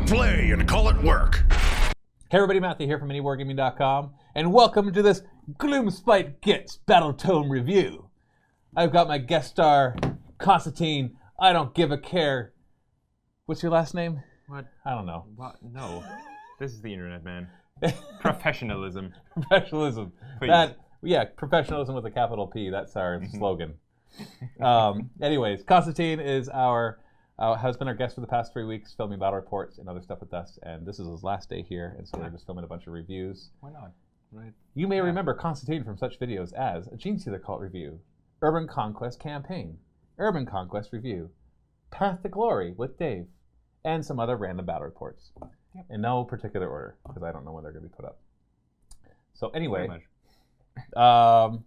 it play and call it work. Hey everybody, Matthew here from MiniWarGaming.com, and welcome to this Gloomspite Gitz Battletome review. I've got my guest star, Constantin. I don't give a care. What's your last name? What? I don't know. What? No. This is the internet, man. Professionalism. Professionalism. Please. Professionalism with a capital P. That's our slogan. Anyways, Constantin is has been our guest for the past 3 weeks, filming battle reports and other stuff with us, and this is his last day here, and so we're just filming a bunch of reviews. Why not? Right. You may remember Constantin from such videos as a Gene Stealer Cult review, Urban Conquest Campaign, Urban Conquest Review, Path to Glory with Dave, and some other random battle reports. Yep. In no particular order, because I don't know when they're going to be put up. So anyway, so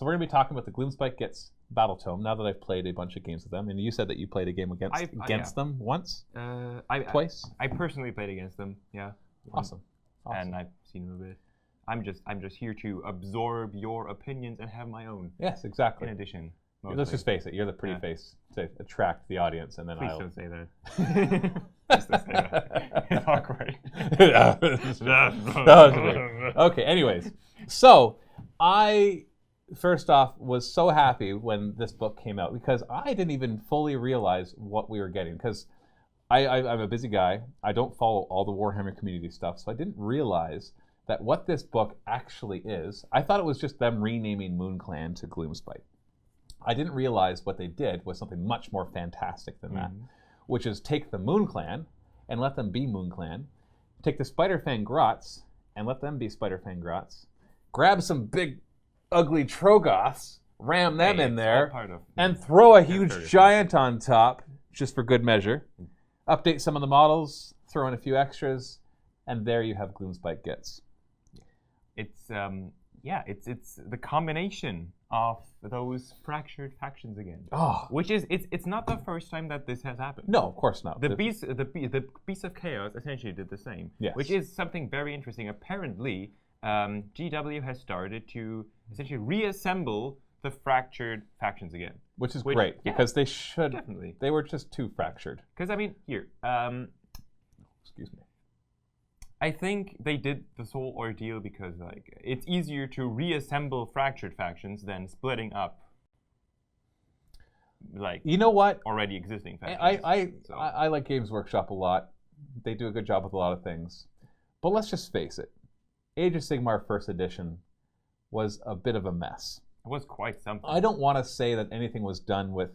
we're going to be talking about the Gloomspite Gitz Battletome, now that I've played a bunch of games with them. And you said that you played a game against them once? Twice? I personally played against them, yeah. Awesome. And I've seen them a bit. I'm just here to absorb your opinions and have my own. Yes, exactly. In addition. Mostly. Let's just face it, you're the pretty face to attract the audience, and then Please don't say that. Just don't say that. It's awkward. Okay, anyways. So, I, first off, was so happy when this book came out, because I didn't even fully realize what we were getting, because I'm a busy guy. I don't follow all the Warhammer community stuff, so I didn't realize that what this book actually is. I thought it was just them renaming MoonClan to Gloomspite. I didn't realize what they did was something much more fantastic than that, which is take the MoonClan and let them be MoonClan, take the Spiderfang Grots and let them be Spiderfang Grots, grab some big, ugly Tro Goths, ram them in there, and throw a huge giant on top, just for good measure, update some of the models, throw in a few extras, and there you have Gloomspite Gitz. It's it's the combination of those fractured factions again. Oh, which is it's not the first time that this has happened. No, of course not. The Beast of Chaos essentially did the same. Yes. Which is something very interesting. Apparently, GW has started to essentially reassemble the fractured factions again. Which is great, because they should. Definitely. They were just too fractured. Because I mean, here. Excuse me. I think they did this whole ordeal because it's easier to reassemble fractured factions than splitting up you know what? Already existing factions. I like Games Workshop a lot. They do a good job with a lot of things. But let's just face it. Age of Sigmar First Edition was a bit of a mess. It was quite something. I don't want to say that anything was done with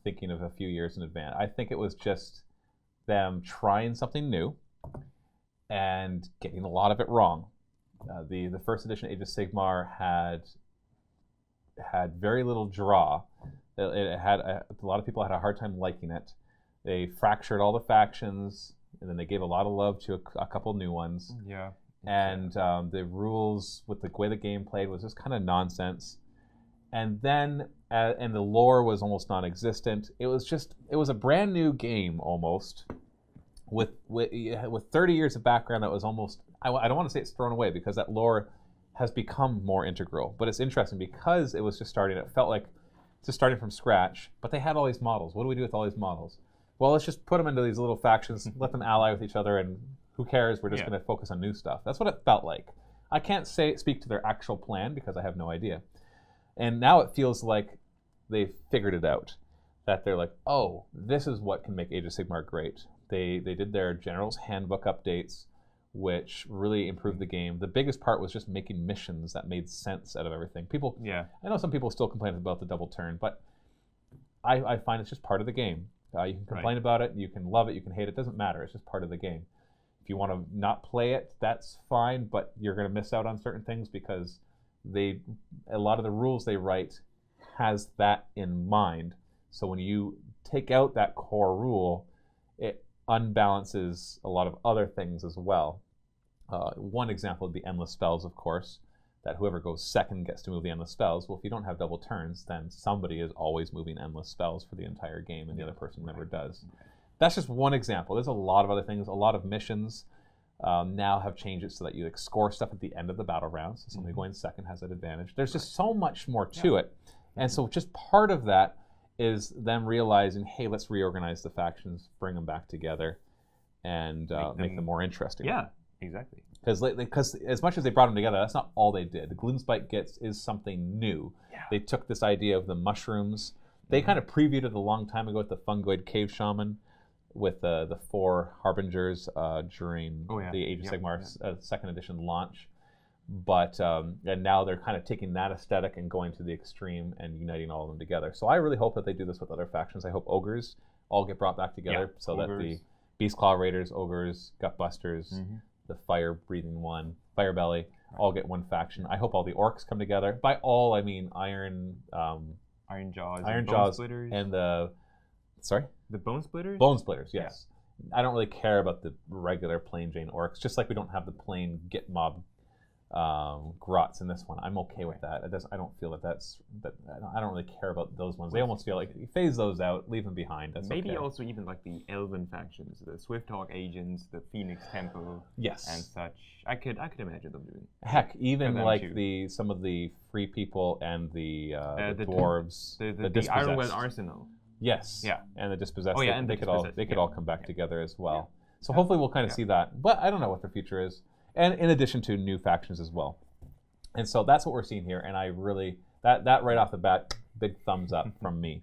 thinking of a few years in advance. I think it was just them trying something new and getting a lot of it wrong. The first edition Age of Sigmar had very little draw. It had a lot of people had a hard time liking it. They fractured all the factions, and then they gave a lot of love to a couple new ones. Yeah. And the rules with the way the game played was just kind of nonsense. And then and the lore was almost non-existent. It was a brand new game almost. With 30 years of background that was almost, I don't want to say it's thrown away, because that lore has become more integral. But it's interesting because it was just starting, it felt like just starting from scratch, but they had all these models. What do we do with all these models? Well, let's just put them into these little factions, let them ally with each other, and who cares? We're just going to focus on new stuff. That's what it felt like. I can't speak to their actual plan because I have no idea. And now it feels like they've figured it out. That they're like, oh, this is what can make Age of Sigmar great. They did their General's Handbook updates, which really improved the game. The biggest part was just making missions that made sense out of everything. I know some people still complain about the double turn, but I find it's just part of the game. You can complain about it, you can love it, you can hate it, doesn't matter. It's just part of the game. If you want to not play it, that's fine, but you're going to miss out on certain things because a lot of the rules they write has that in mind. So when you take out that core rule, it unbalances a lot of other things as well. One example would be endless spells, of course, that whoever goes second gets to move the endless spells. Well, if you don't have double turns, then somebody is always moving endless spells for the entire game, and the other person never does. That's just one example. There's a lot of other things. A lot of missions now have changed it so that you score stuff at the end of the battle round, so somebody going second has that advantage. There's just so much more to it. And so just part of that is them realizing, hey, let's reorganize the factions, bring them back together. and make them more interesting. Yeah, exactly. Because as much as they brought them together, that's not all they did. The Gloomspite Gitz is something new. Yeah. They took this idea of the mushrooms. They kind of previewed it a long time ago with the Fungoid Cave Shaman, with the 4 Harbingers during the Age of Sigmar 2nd edition launch. But and now they're kind of taking that aesthetic and going to the extreme and uniting all of them together. So I really hope that they do this with other factions. I hope Ogres all get brought back together that the Beastclaw Raiders, Ogres, Gutbusters, the fire-breathing one, Firebelly, all get one faction. I hope all the Orcs come together. By all, I mean Iron Jaws, Bone Splitters, and the Bone Splitters. Bone Splitters, yes. Yeah. I don't really care about the regular plain Jane Orcs, just like we don't have the plain Git Mob Grots in this one. I'm okay with that. I don't feel that I don't really care about those ones. They almost feel like you phase those out, leave them behind. That's maybe okay. Also even like the Elven factions, the Swifthawk agents, the Phoenix Temple, and such. I could imagine them doing. Heck, even like some of the free people and the dwarves, the Ironwell Arsenal. Yes. Yeah. And the dispossessed. Oh yeah, and they could all come back together as well. Yeah. So hopefully we'll kind of see that. But I don't know what the future is. And in addition to new factions as well. And so that's what we're seeing here. And I really, that right off the bat, big thumbs up from me.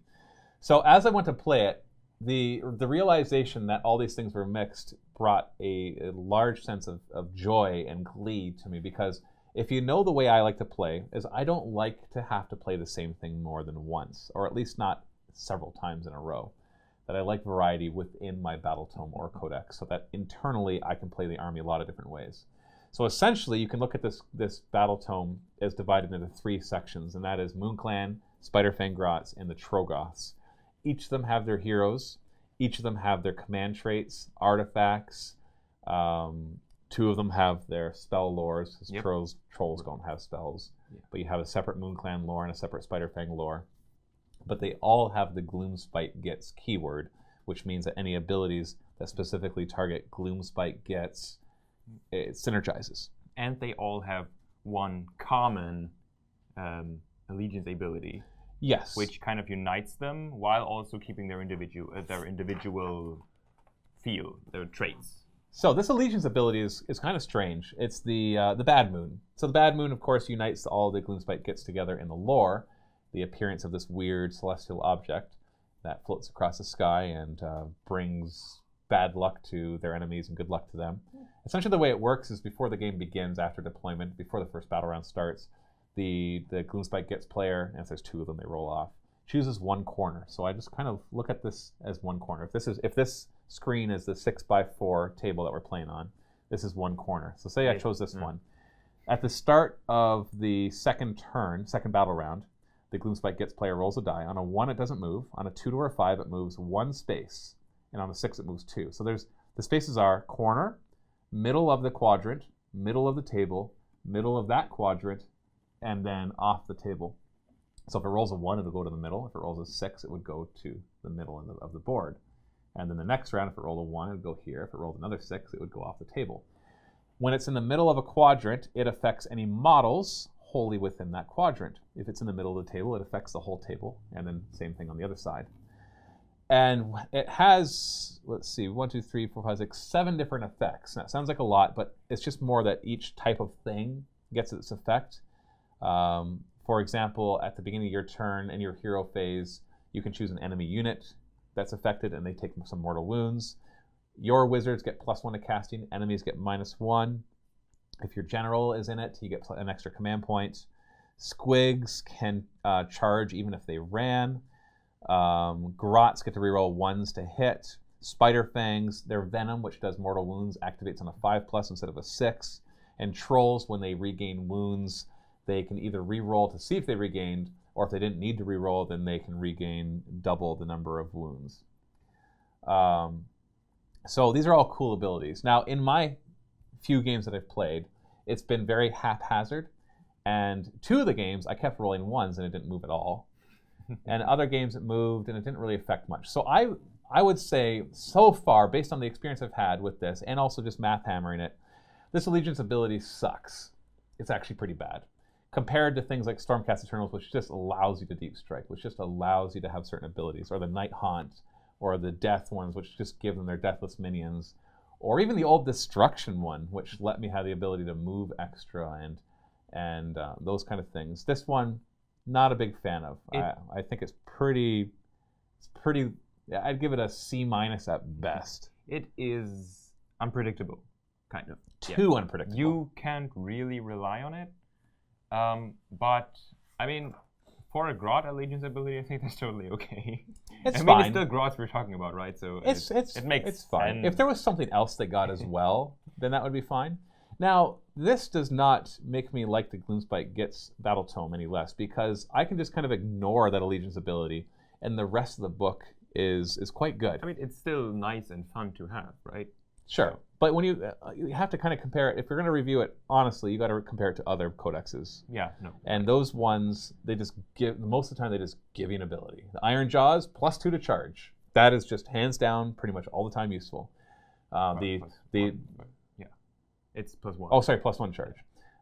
So as I went to play it, the realization that all these things were mixed brought a large sense of joy and glee to me. Because if you know the way I like to play, is I don't like to have to play the same thing more than once. Or at least not several times in a row. That I like variety within my Battletome or Codex. So that internally I can play the army a lot of different ways. So essentially, you can look at this Battletome as divided into 3 sections, and that is MoonClan, Spiderfang Grots, and the Tro Goths. Each of them have their heroes. Each of them have their command traits, artifacts. 2 of them have their spell lores, because trolls don't have spells. Yeah. But you have a separate MoonClan lore and a separate Spiderfang lore. But they all have the Gloomspite Gitz keyword, which means that any abilities that specifically target Gloomspite Gitz, it synergizes. And they all have one common allegiance ability. Yes. Which kind of unites them while also keeping their individual feel, their traits. So this allegiance ability is kind of strange. It's the Bad Moon. So the Bad Moon, of course, unites all the Gloomspite Gitz together in the lore. The appearance of this weird celestial object that floats across the sky and brings bad luck to their enemies and good luck to them. Essentially the way it works is before the game begins, after deployment, before the first battle round starts, the Gloomspite Gitz player, and if there's 2 of them, they roll off, chooses one corner. So I just kind of look at this as one corner. If this screen is the 6x4 table that we're playing on, this is one corner. So say I chose this one. At the start of the second battle round, the Gloomspite Gitz player rolls a die. On a 1, it doesn't move. On a 2 or a 5, it moves 1 space. And on a 6, it moves 2. So the spaces are corner, middle of the quadrant, middle of the table, middle of that quadrant, and then off the table. So if it rolls a 1, it'll go to the middle. If it rolls a 6, it would go to the middle of the board. And then the next round, if it rolled a 1, it would go here. If it rolled another 6, it would go off the table. When it's in the middle of a quadrant, it affects any models wholly within that quadrant. If it's in the middle of the table, it affects the whole table. And then same thing on the other side. And it has, 1, 2, 3, 4, 5, 6, 7 different effects. Now, it sounds like a lot, but it's just more that each type of thing gets its effect. For example, at the beginning of your turn in your hero phase, you can choose an enemy unit that's affected, and they take some mortal wounds. Your wizards get +1 to casting. Enemies get -1. If your general is in it, you get an extra command point. Squigs can charge even if they ran. Grots get to reroll 1s to hit. Spiderfangs, their venom, which does mortal wounds, activates on a 5+ instead of a 6. And trolls, when they regain wounds, they can either reroll to see if they regained, or if they didn't need to reroll, then they can regain double the number of wounds. So these are all cool abilities. Now, in my few games that I've played, it's been very haphazard. And 2 of the games, I kept rolling 1s and it didn't move at all. And other games it moved and it didn't really affect much. So I would say, so far, based on the experience I've had with this, and also just math hammering it, this allegiance ability sucks. It's actually pretty bad. Compared to things like Stormcast Eternals, which just allows you to deep strike, which just allows you to have certain abilities, or the Night Haunt, or the Death ones, which just give them their deathless minions, or even the old Destruction one, which let me have the ability to move extra and those kind of things. This one, not a big fan of. I think it's pretty. I'd give it a C- at best. It is unpredictable, kind of. Too unpredictable. You can't really rely on it. But I mean, for a Groth Allegiance ability, I think that's totally okay. It's I fine. mean, it's still Groth we're talking about, right? So it makes it's fine. sense. If there was something else they got as well, then that would be fine. Now, this does not make me like the Gloomspite Gitz Battletome any less, because I can just kind of ignore that Allegiance ability, and the rest of the book is quite good. I mean, it's still nice and fun to have, right? Sure, but when you have to kind of compare it, if you're going to review it honestly, you got to compare it to other codexes. Yeah, no. And those ones, they just give, most of the time, they just give you an ability. The Iron Jaws, +2 to charge. That is just hands down, pretty much all the time useful. It's +1. Oh, sorry, +1 charge.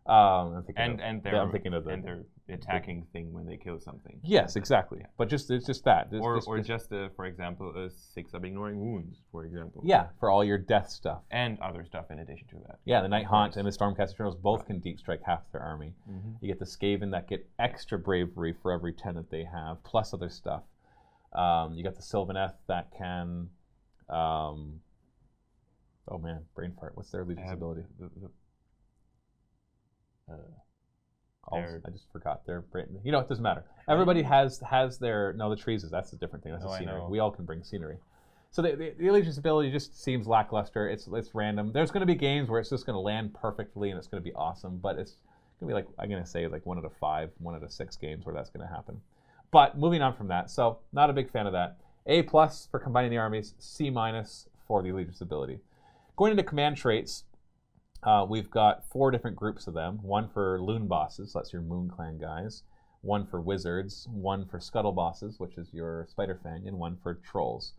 I'm thinking of their attacking thing when they kill something. Yes, exactly. Yeah. But it's just that. For example, a 6-up ignoring wounds, for example. Yeah, for all your death stuff. And other stuff in addition to that. Yeah, the Night Haunt and the Stormcast Eternals both can deep strike half their army. Mm-hmm. You get the Skaven that get extra bravery for every 10 that they have, plus other stuff. You got the Sylvaneth that can... oh man, brain fart. What's their allegiance ability? I just forgot their brain. You know, it doesn't matter. Everybody has their... No, the trees that's a different thing. That's a scenery. We all can bring scenery. So the allegiance ability just seems lackluster. It's random. There's going to be games where it's just going to land perfectly and it's going to be awesome, but it's going to be like, I'm going to say like 1 out of 5, 1 out of 6 games where that's going to happen. But moving on from that, so not a big fan of that. A+ for combining the armies, C- for the allegiance ability. Going into command traits, we've got 4 different groups of them. 1 for Loon Bosses, that's your Moon Clan guys. 1 for Wizards. 1 for Scuttle Bosses, which is your Spiderfang, and 1 for Trolls.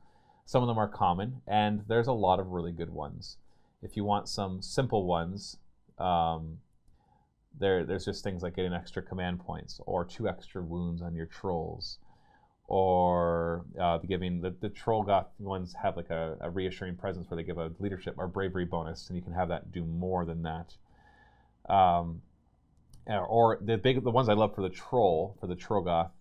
Some of them are common, and there's a lot of really good ones. If you want some simple ones, there's just things like getting extra command points, or 2 extra wounds on your Trolls, or giving the Tro Goths ones have like a reassuring presence where they give a leadership or bravery bonus, and you can have that do more than that. Or the ones I love for the Tro Goth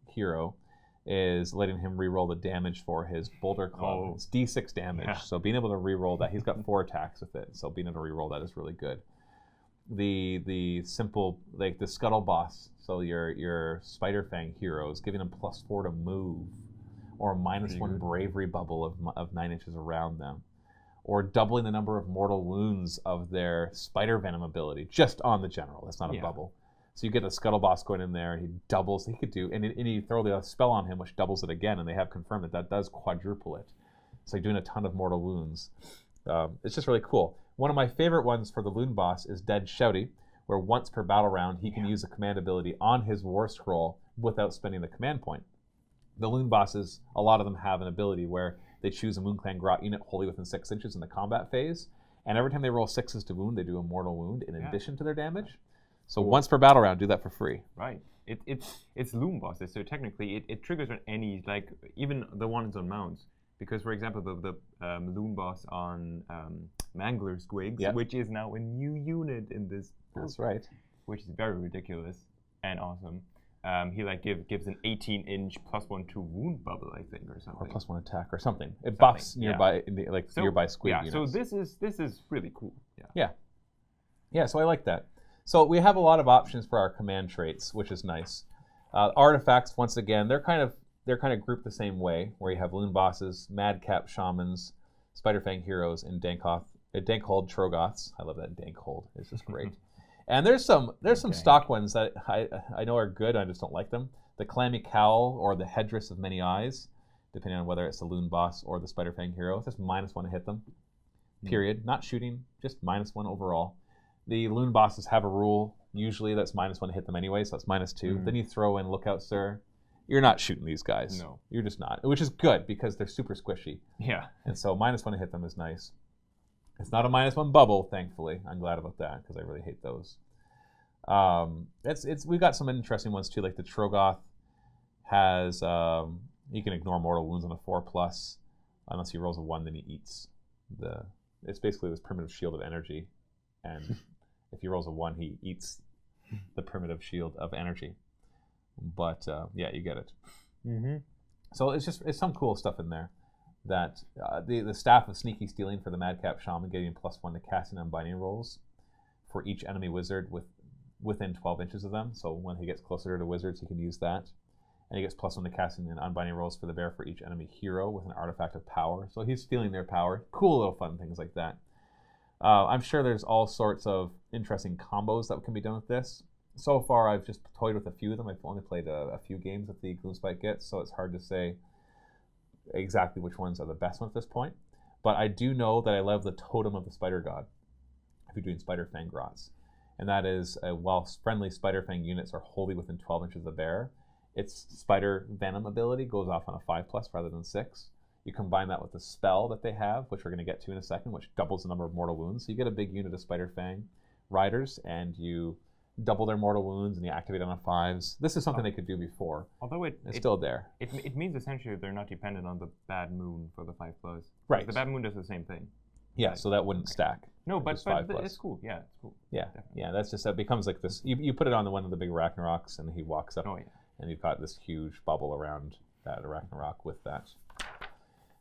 hero is letting him reroll the damage for his Boulder Club. Oh. It's D6 damage, Yeah. so being able to reroll that, he's got 4 attacks with it, so being able to reroll that is really good. The simple, like the Scuttle Boss, so your Spiderfang heroes, giving them +4 to move, or a -1 bravery bubble of 9 inches around them, or doubling the number of mortal wounds of their Spider Venom ability, just on the general. That's not a bubble. So you get the Scuttle Boss going in there, and he doubles. He could do, and you throw the spell on him, which doubles it again, and they have confirmed that does quadruple it. So you're doing a ton of mortal wounds. It's just really cool. One of my favorite ones for the Loon Boss is Dead Shouty, where once per battle round he can use a command ability on his War Scroll without spending the command point. The Loon Bosses, a lot of them have an ability where they choose a Moon Clan Grot unit wholly within 6 inches in the combat phase, and every time they roll 6s to wound, they do a mortal wound in addition to their damage. So once per battle round, do that for free. Right. It's Loon Bosses, so technically it triggers on any, like, even the ones on mounts. Because, for example, the Loon Boss on Mangler Squigs, which is now a new unit in this book. That's right. Which is very ridiculous and awesome. He like gives an 18-inch +1 to wound bubble, I think, or something. Or +1 attack or something. It buffs nearby, nearby squid units. So this is really cool. Yeah. So I like that. So we have a lot of options for our command traits, which is nice. Artifacts, once again, they're kind of grouped the same way, where you have Loon Bosses, Madcap Shamans, Spiderfang Heroes, and Dankhold Tro Goths. I love that Dankhold. It's just great. And there's some stock ones that I know are good. I just don't like them. The Clammy Cowl or the Headdress of Many Eyes, depending on whether it's the Loon Boss or the Spiderfang Hero. It's just -1 to hit them. Period. Not shooting, just -1 overall. The Loon Bosses have a rule. Usually that's -1 to hit them anyway, so that's -2. Then you throw in Lookout Sir. You're not shooting these guys. No. You're just not. Which is good because they're super squishy. Yeah. And so -1 to hit them is nice. It's not a -1 bubble, thankfully. I'm glad about that because I really hate those. We've got some interesting ones too, like the Tro Goth has you can ignore mortal wounds on a 4+, unless he rolls a 1, then he eats the it's basically this primitive shield of energy, and if he rolls a 1, he eats the primitive shield of energy. But yeah, you get it. Mm-hmm. So it's some cool stuff in there. That the staff of sneaky stealing for the Madcap Shaman, getting +1 to casting and unbinding rolls for each enemy wizard within 12 inches of them. So when he gets closer to wizards, he can use that. And he gets +1 to casting and unbinding rolls for the bear for each enemy hero with an artifact of power. So he's stealing their power. Cool little fun things like that. I'm sure there's all sorts of interesting combos that can be done with this. So far, I've just toyed with a few of them. I've only played a few games with the Gloomspite Gitz, so it's hard to say exactly which ones are the best ones at this point. But I do know that I love the Totem of the Spider God if you're doing Spider Fang Grots. And that is, while friendly Spider Fang units are wholly within 12 inches of the bear, its Spider Venom ability goes off on a 5+ rather than 6. You combine that with the spell that they have, which we're going to get to in a second, which doubles the number of mortal wounds. So you get a big unit of Spider Fang riders, and you double their mortal wounds, and you activate on a 5s. This is something they could do before. Although it's still there. It means essentially they're not dependent on the bad moon for the 5+. Right. The bad moon does the same thing. Yeah, so that wouldn't stack. No, but it's cool. Yeah, it's cool. Yeah, definitely. Yeah. That's just, that becomes like this. You put it on one of the big Ragnaroks, and he walks up, and you've got this huge bubble around that Ragnarok with that.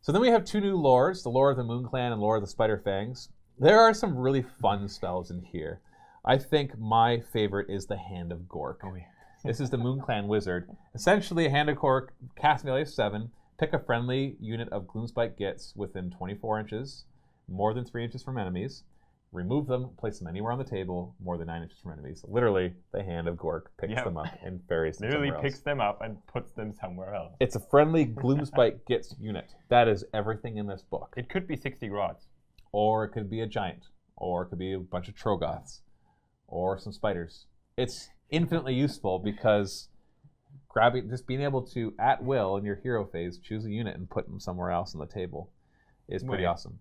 So then we have 2 new lores, the Lore of the Moon Clan and Lore of the Spider Fangs. There are some really fun spells in here. I think my favorite is the Hand of Gork. Oh, yeah. This is the Moon Clan wizard. Essentially, a Hand of Gork, cast value of 7, pick a friendly unit of Gloomspite Gitz within 24 inches, more than 3 inches from enemies, remove them, place them anywhere on the table, more than 9 inches from enemies. Literally, the Hand of Gork picks them up and buries them somewhere else. Literally picks them up and puts them somewhere else. It's a friendly Gloomspite Gitz unit. That is everything in this book. It could be 60 grots. Or it could be a giant. Or it could be a bunch of Tro Goths. Or some spiders. It's infinitely useful because just being able to, at will, in your hero phase, choose a unit and put them somewhere else on the table is pretty awesome.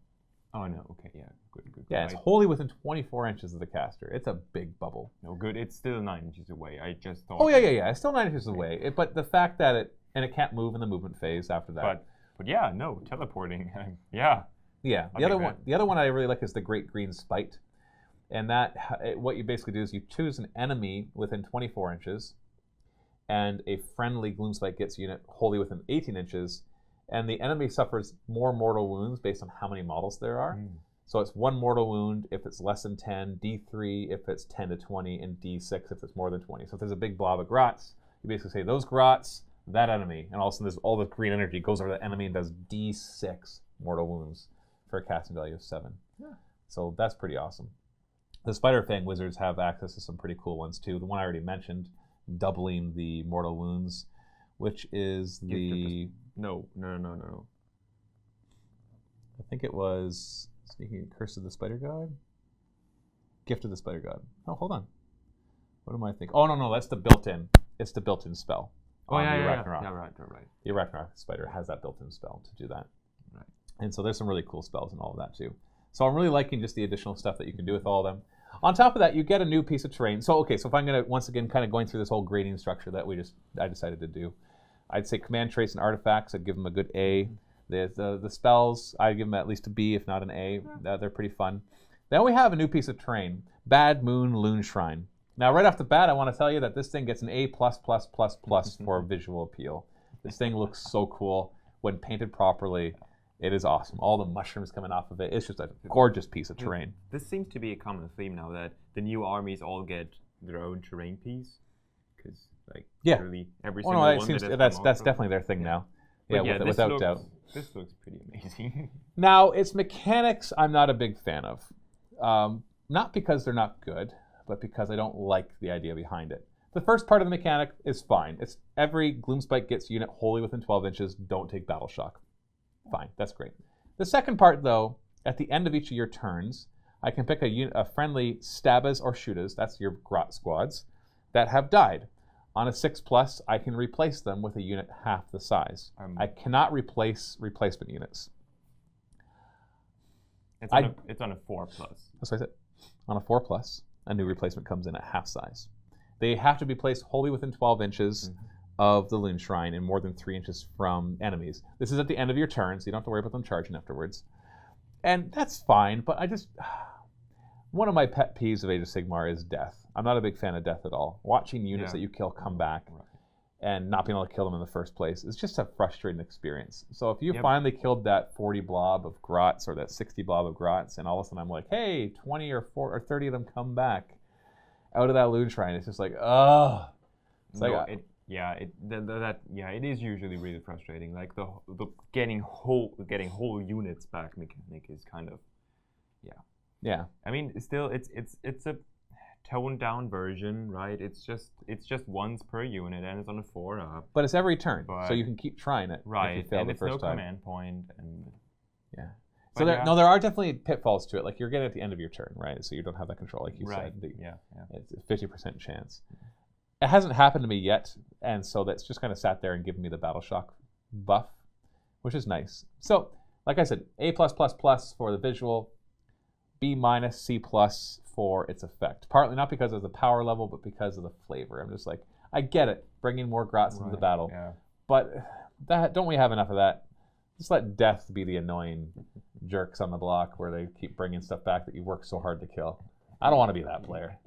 Oh, no. Okay, yeah. Good. Yeah, it's wholly within 24 inches of the caster. It's a big bubble. No, good. It's still 9 inches away. I just thought... Oh, yeah. It's still 9 inches away. But the fact that it can't move in the movement phase after that. But yeah, no, teleporting. Yeah. Yeah. The other one I really like is the Great Green Spite. And that, what you basically do is you choose an enemy within 24 inches and a friendly Gloomspite Gitz unit wholly within 18 inches, and the enemy suffers more mortal wounds based on how many models there are. So it's 1 mortal wound if it's less than 10, D3 if it's 10 to 20, and D6 if it's more than 20. So if there's a big blob of grots, you basically say, those grots, that enemy, and all of a sudden all this green energy goes over that enemy and does D6 mortal wounds for a casting value of 7. Yeah. So that's pretty awesome. The Spider Fang wizards have access to some pretty cool ones too. The one I already mentioned, doubling the mortal wounds, which is the... No. I think it was Sneaking Curse of the Spider God? Gift of the Spider God. Oh, hold on. What am I thinking? Oh, no, that's the built-in. It's the built-in spell. Oh, yeah, Ragnarok. Yeah, right. The Ragnarok Spider has that built-in spell to do that. Right. And so there's some really cool spells and all of that too. So I'm really liking just the additional stuff that you can do with all of them. On top of that, you get a new piece of terrain. So if I'm going to, once again, kind of going through this whole grading structure that I decided to do, I'd say command traits and artifacts, I'd give them a good A. The spells, I'd give them at least a B, if not an A. They're pretty fun. Then we have a new piece of terrain, Bad Moon Loon Shrine. Now, right off the bat, I want to tell you that this thing gets an A++++ for visual appeal. This thing looks so cool. When painted properly, it is awesome. All the mushrooms coming off of it. It's just a gorgeous piece of terrain. This seems to be a common theme now, that the new armies all get their own terrain piece. Because, literally every single one that's definitely their thing now. Yeah, without doubt. This looks pretty amazing. Now, its mechanics I'm not a big fan of. Not because they're not good, but because I don't like the idea behind it. The first part of the mechanic is fine. It's every Gloomspite Gitz unit wholly within 12 inches, don't take battle shock. Fine, that's great. The second part, though, at the end of each of your turns, I can pick a friendly Stabas or Shootas, that's your Grot squads, that have died. On a 6+, I can replace them with a unit half the size. I cannot replace replacement units. It's on a 4+. That's what I said. On a 4+, a new replacement comes in at half size. They have to be placed wholly within 12 inches of the Loon Shrine and more than 3 inches from enemies. This is at the end of your turn, so you don't have to worry about them charging afterwards. And that's fine, but I just... One of my pet peeves of Age of Sigmar is death. I'm not a big fan of death at all. Watching units that you kill come back and not being able to kill them in the first place is just a frustrating experience. So if you finally killed that 40 blob of Grots or that 60 blob of Grots, and all of a sudden I'm like, hey, 20 or 30 of them come back out of that loot shrine, it's just like, ugh. It's it is usually really frustrating. Like the getting whole units back mechanic is kind of, yeah. I mean, still, it's a toned down version, right? It's just once per unit, and it's on a 4-up. But it's every turn, so you can keep trying it. Right, if you fail and the it's first no time. command point, and So there are definitely pitfalls to it. Like you're getting at the end of your turn, right? So you don't have that control, like you said. It's a 50% chance. It hasn't happened to me yet, and so that's just kind of sat there and given me the battle shock buff, which is nice. So, like I said, A+++ for the visual, B-, C+ for its effect. Partly not because of the power level, but because of the flavor. I'm just like, I get it, bringing more Grots into the battle, but don't we have enough of that? Just let death be the annoying jerks on the block where they keep bringing stuff back that you work so hard to kill. I don't want to be that player.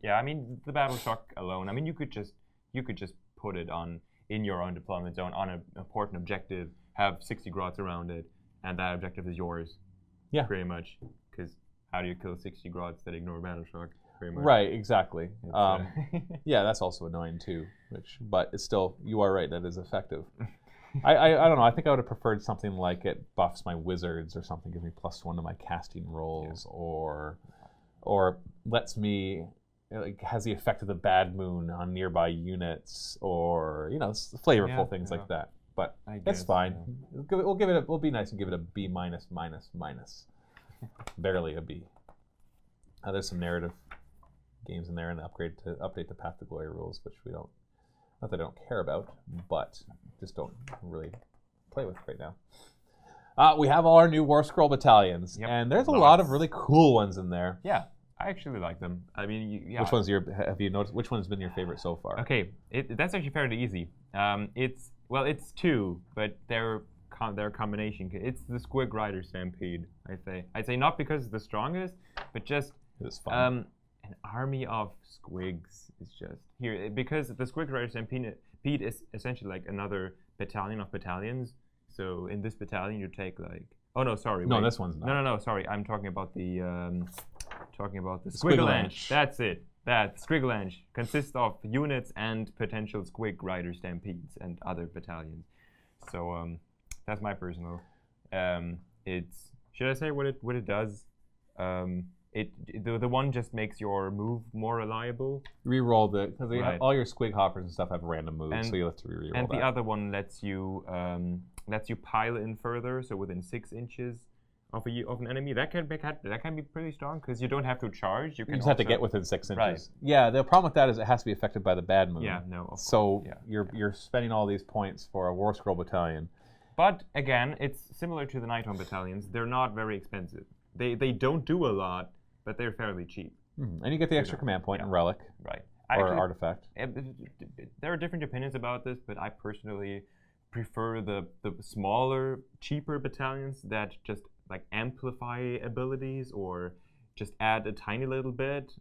Yeah, I mean, the battle shock alone, I mean, you could just put it in your own deployment zone on an important objective, have 60 Grots around it, and that objective is yours. Yeah. Pretty much. Because how do you kill 60 Grots that ignore battle shock? Pretty much. Right, exactly. Yeah, that's also annoying too. But it's still, you are right, that is effective. I don't know, I think I would have preferred something like it buffs my wizards or something, gives me +1 to my casting rolls, or lets me, has the effect of the bad moon on nearby units, or, flavorful things like that. But it's fine. We'll be nice and give it a B-. Barely a B. There's some narrative games in there and update the Path to Glory rules, which we don't, not that I don't care about, but just don't really play with right now. We have all our new War Scroll Battalions, and there's a lot of really cool ones in there. Yeah, I actually like them. I mean, Which one's have you noticed? Which one's been your favorite so far? Okay, that's actually fairly easy. It's two, but they're a combination. It's the Squig Rider Stampede. I'd say not because it's the strongest, but just it's fun. An army of squigs is just here because the Squig Rider Stampede is essentially like another battalion of battalions. So in this battalion, you take like this one's not. No, sorry, I'm talking about the Squiggalanche. That's it. That Squiggalanche consists of units and potential Squig Rider Stampedes and other battalions. So that's my personal. Should I say what it does? The one just makes your move more reliable. Reroll because all your Squig hoppers and stuff have random moves, so you have to reroll that. And the other one lets you pile in further, so within 6 inches of an enemy. That can be pretty strong because you don't have to charge. You just have to get within 6 inches. Right. Yeah, the problem with that is it has to be affected by the bad moon. Yeah, no. You're spending all these points for a War Scroll Battalion. But again, it's similar to the Nighthawk battalions. They're not very expensive. They don't do a lot, but they're fairly cheap. And you get the extra command point and relic. Right. Or artifact. There are different opinions about this, but I personally prefer the smaller, cheaper battalions that just like amplify abilities or just add a tiny little bit.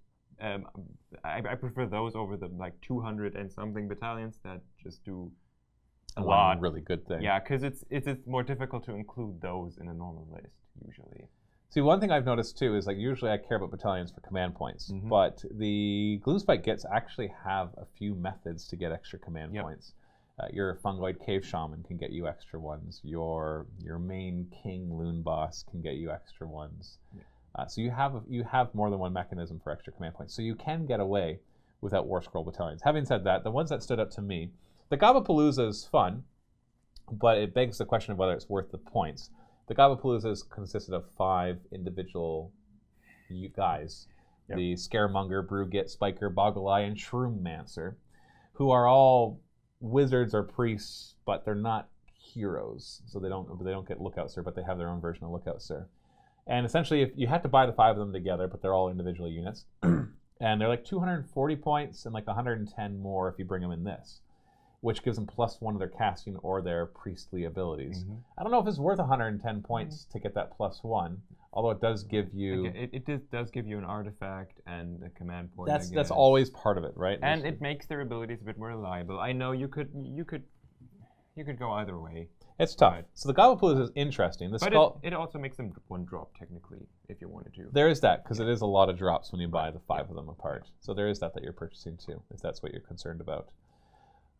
I prefer those over the like 200 and something battalions that just do a lot. Really good thing. Yeah, because it's more difficult to include those in a normal list usually. See, one thing I've noticed too is like usually I care about battalions for command points, but the Gloomspite Gitz actually have a few methods to get extra command points. Your Fungoid Cave Shaman can get you extra ones. Your main King Loon Boss can get you extra ones. So you have more than one mechanism for extra command points. So you can get away without War Scroll Battalions. Having said that, the ones that stood out to me, the Gabapalooza is fun, but it begs the question of whether it's worth the points. The Gabapaloozas consisted of 5 individual guys. The Scaremonger, Brewgit, Spiker, Boggle-Eye, and Shroommancer, who are all wizards or priests, but they're not heroes. So they don't get Lookout Sir, but they have their own version of Lookout Sir. And essentially, if you have to buy the 5 of them together, but they're all individual units. And they're like 240 points and like 110 more if you bring them in this, which gives them +1 to their casting or their priestly abilities. I don't know if it's worth 110 points to get that +1. Although it does give you... It does give you an artifact and a command point. That's always part of it, right? And it makes their abilities a bit more reliable. I know you could go either way. It's tough. Right. So the Goblet Pool is interesting. But it also makes them 1 drop, technically, if you wanted to. There is that, because it is a lot of drops when you buy the 5 of them apart. So there is that you're purchasing too, if that's what you're concerned about.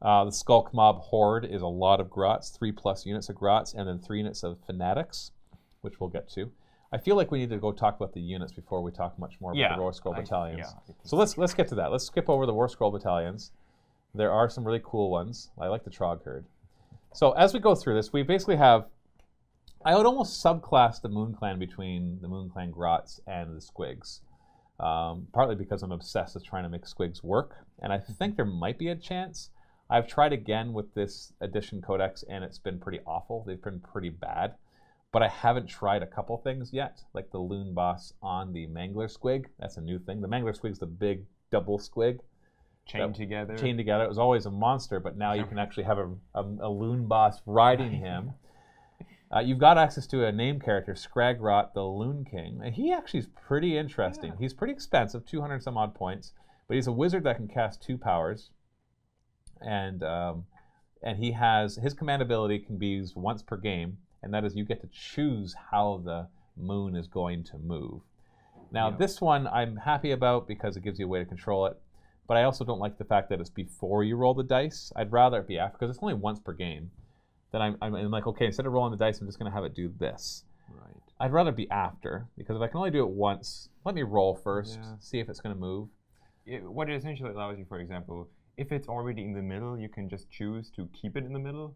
The Skulk Mob Horde is a lot of Grots, 3+ units of Grots, and then 3 units of Fanatics, which we'll get to. I feel like we need to go talk about the units before we talk much more about the War Scroll Battalions. So let's get to that. Let's skip over the War Scroll Battalions. There are some really cool ones. I like the Trog Herd. So as we go through this, we basically have, I would almost subclass the Moon Clan between the Moon Clan Grots and the Squigs. Partly because I'm obsessed with trying to make Squigs work, and I think there might be a chance. I've tried again with this Edition Codex, and it's been pretty awful. They've been pretty bad. But I haven't tried a couple things yet, like the Loon Boss on the Mangler Squig. That's a new thing. The Mangler Squig's the big double squig. Chained together. It was always a monster, but now you can actually have a Loon Boss riding him. You've got access to a name character, Scragrot, the Loon King. And he actually is pretty interesting. Yeah. He's pretty expensive, 200 some odd points, but he's a wizard that can cast 2 powers. And he has, his command ability can be used once per game, and that is you get to choose how the moon is going to move. Now, this one I'm happy about because it gives you a way to control it. But I also don't like the fact that it's before you roll the dice. I'd rather it be after, because it's only once per game. Then I'm like, okay, instead of rolling the dice, I'm just going to have it do this. Right. I'd rather be after, because if I can only do it once, let me roll first, see if it's going to move. What it essentially allows you, for example, if it's already in the middle, you can just choose to keep it in the middle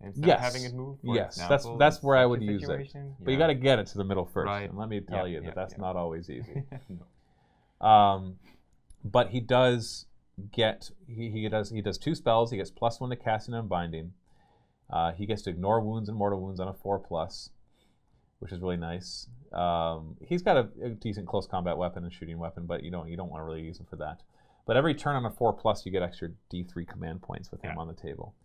instead of having it move. For example, that's where I would use it. Yeah. But you got to get it to the middle first. Right. And let me tell you that that's not always easy. No. But he does get he does 2 spells. He gets +1 to casting and binding. He gets to ignore wounds and mortal wounds on a 4+, which is really nice. He's got a decent close combat weapon and shooting weapon, but you don't want to really use him for that. But every turn on a 4+, you get extra D3 command points with him on the table.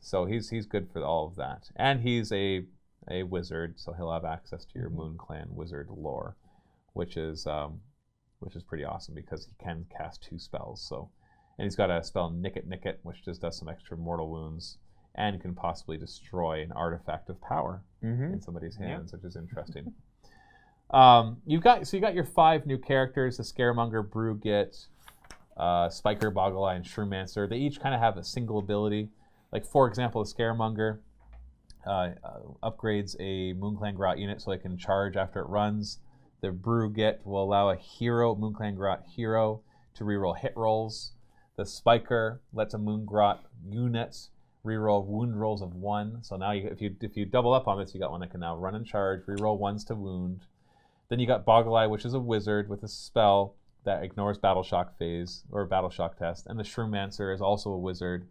So he's good for all of that. And he's a wizard, so he'll have access to your Moon Clan wizard lore, which is pretty awesome because he can cast 2 spells. So, and he's got a spell Nick It, which just does some extra mortal wounds and can possibly destroy an artifact of power in somebody's hands, which is interesting. You got your 5 new characters: the Scaremonger, Brewgit, Spiker, Boggle-Eye, and Shrewmancer. They each kind of have a single ability. Like, for example, the Scaremonger upgrades a Moon Clan Grot unit so they can charge after it runs. The Brewgit will allow a hero, Moon Clan Grot hero, to reroll hit rolls. The Spiker lets a Moon Grot unit reroll wound rolls of 1. So now if you double up on this, you got one that can now run and charge, reroll 1s to wound. Then you got Boggle-Eye, which is a wizard with a spell that ignores Battle Shock phase or Battle Shock test. And the Shrewmancer is also a wizard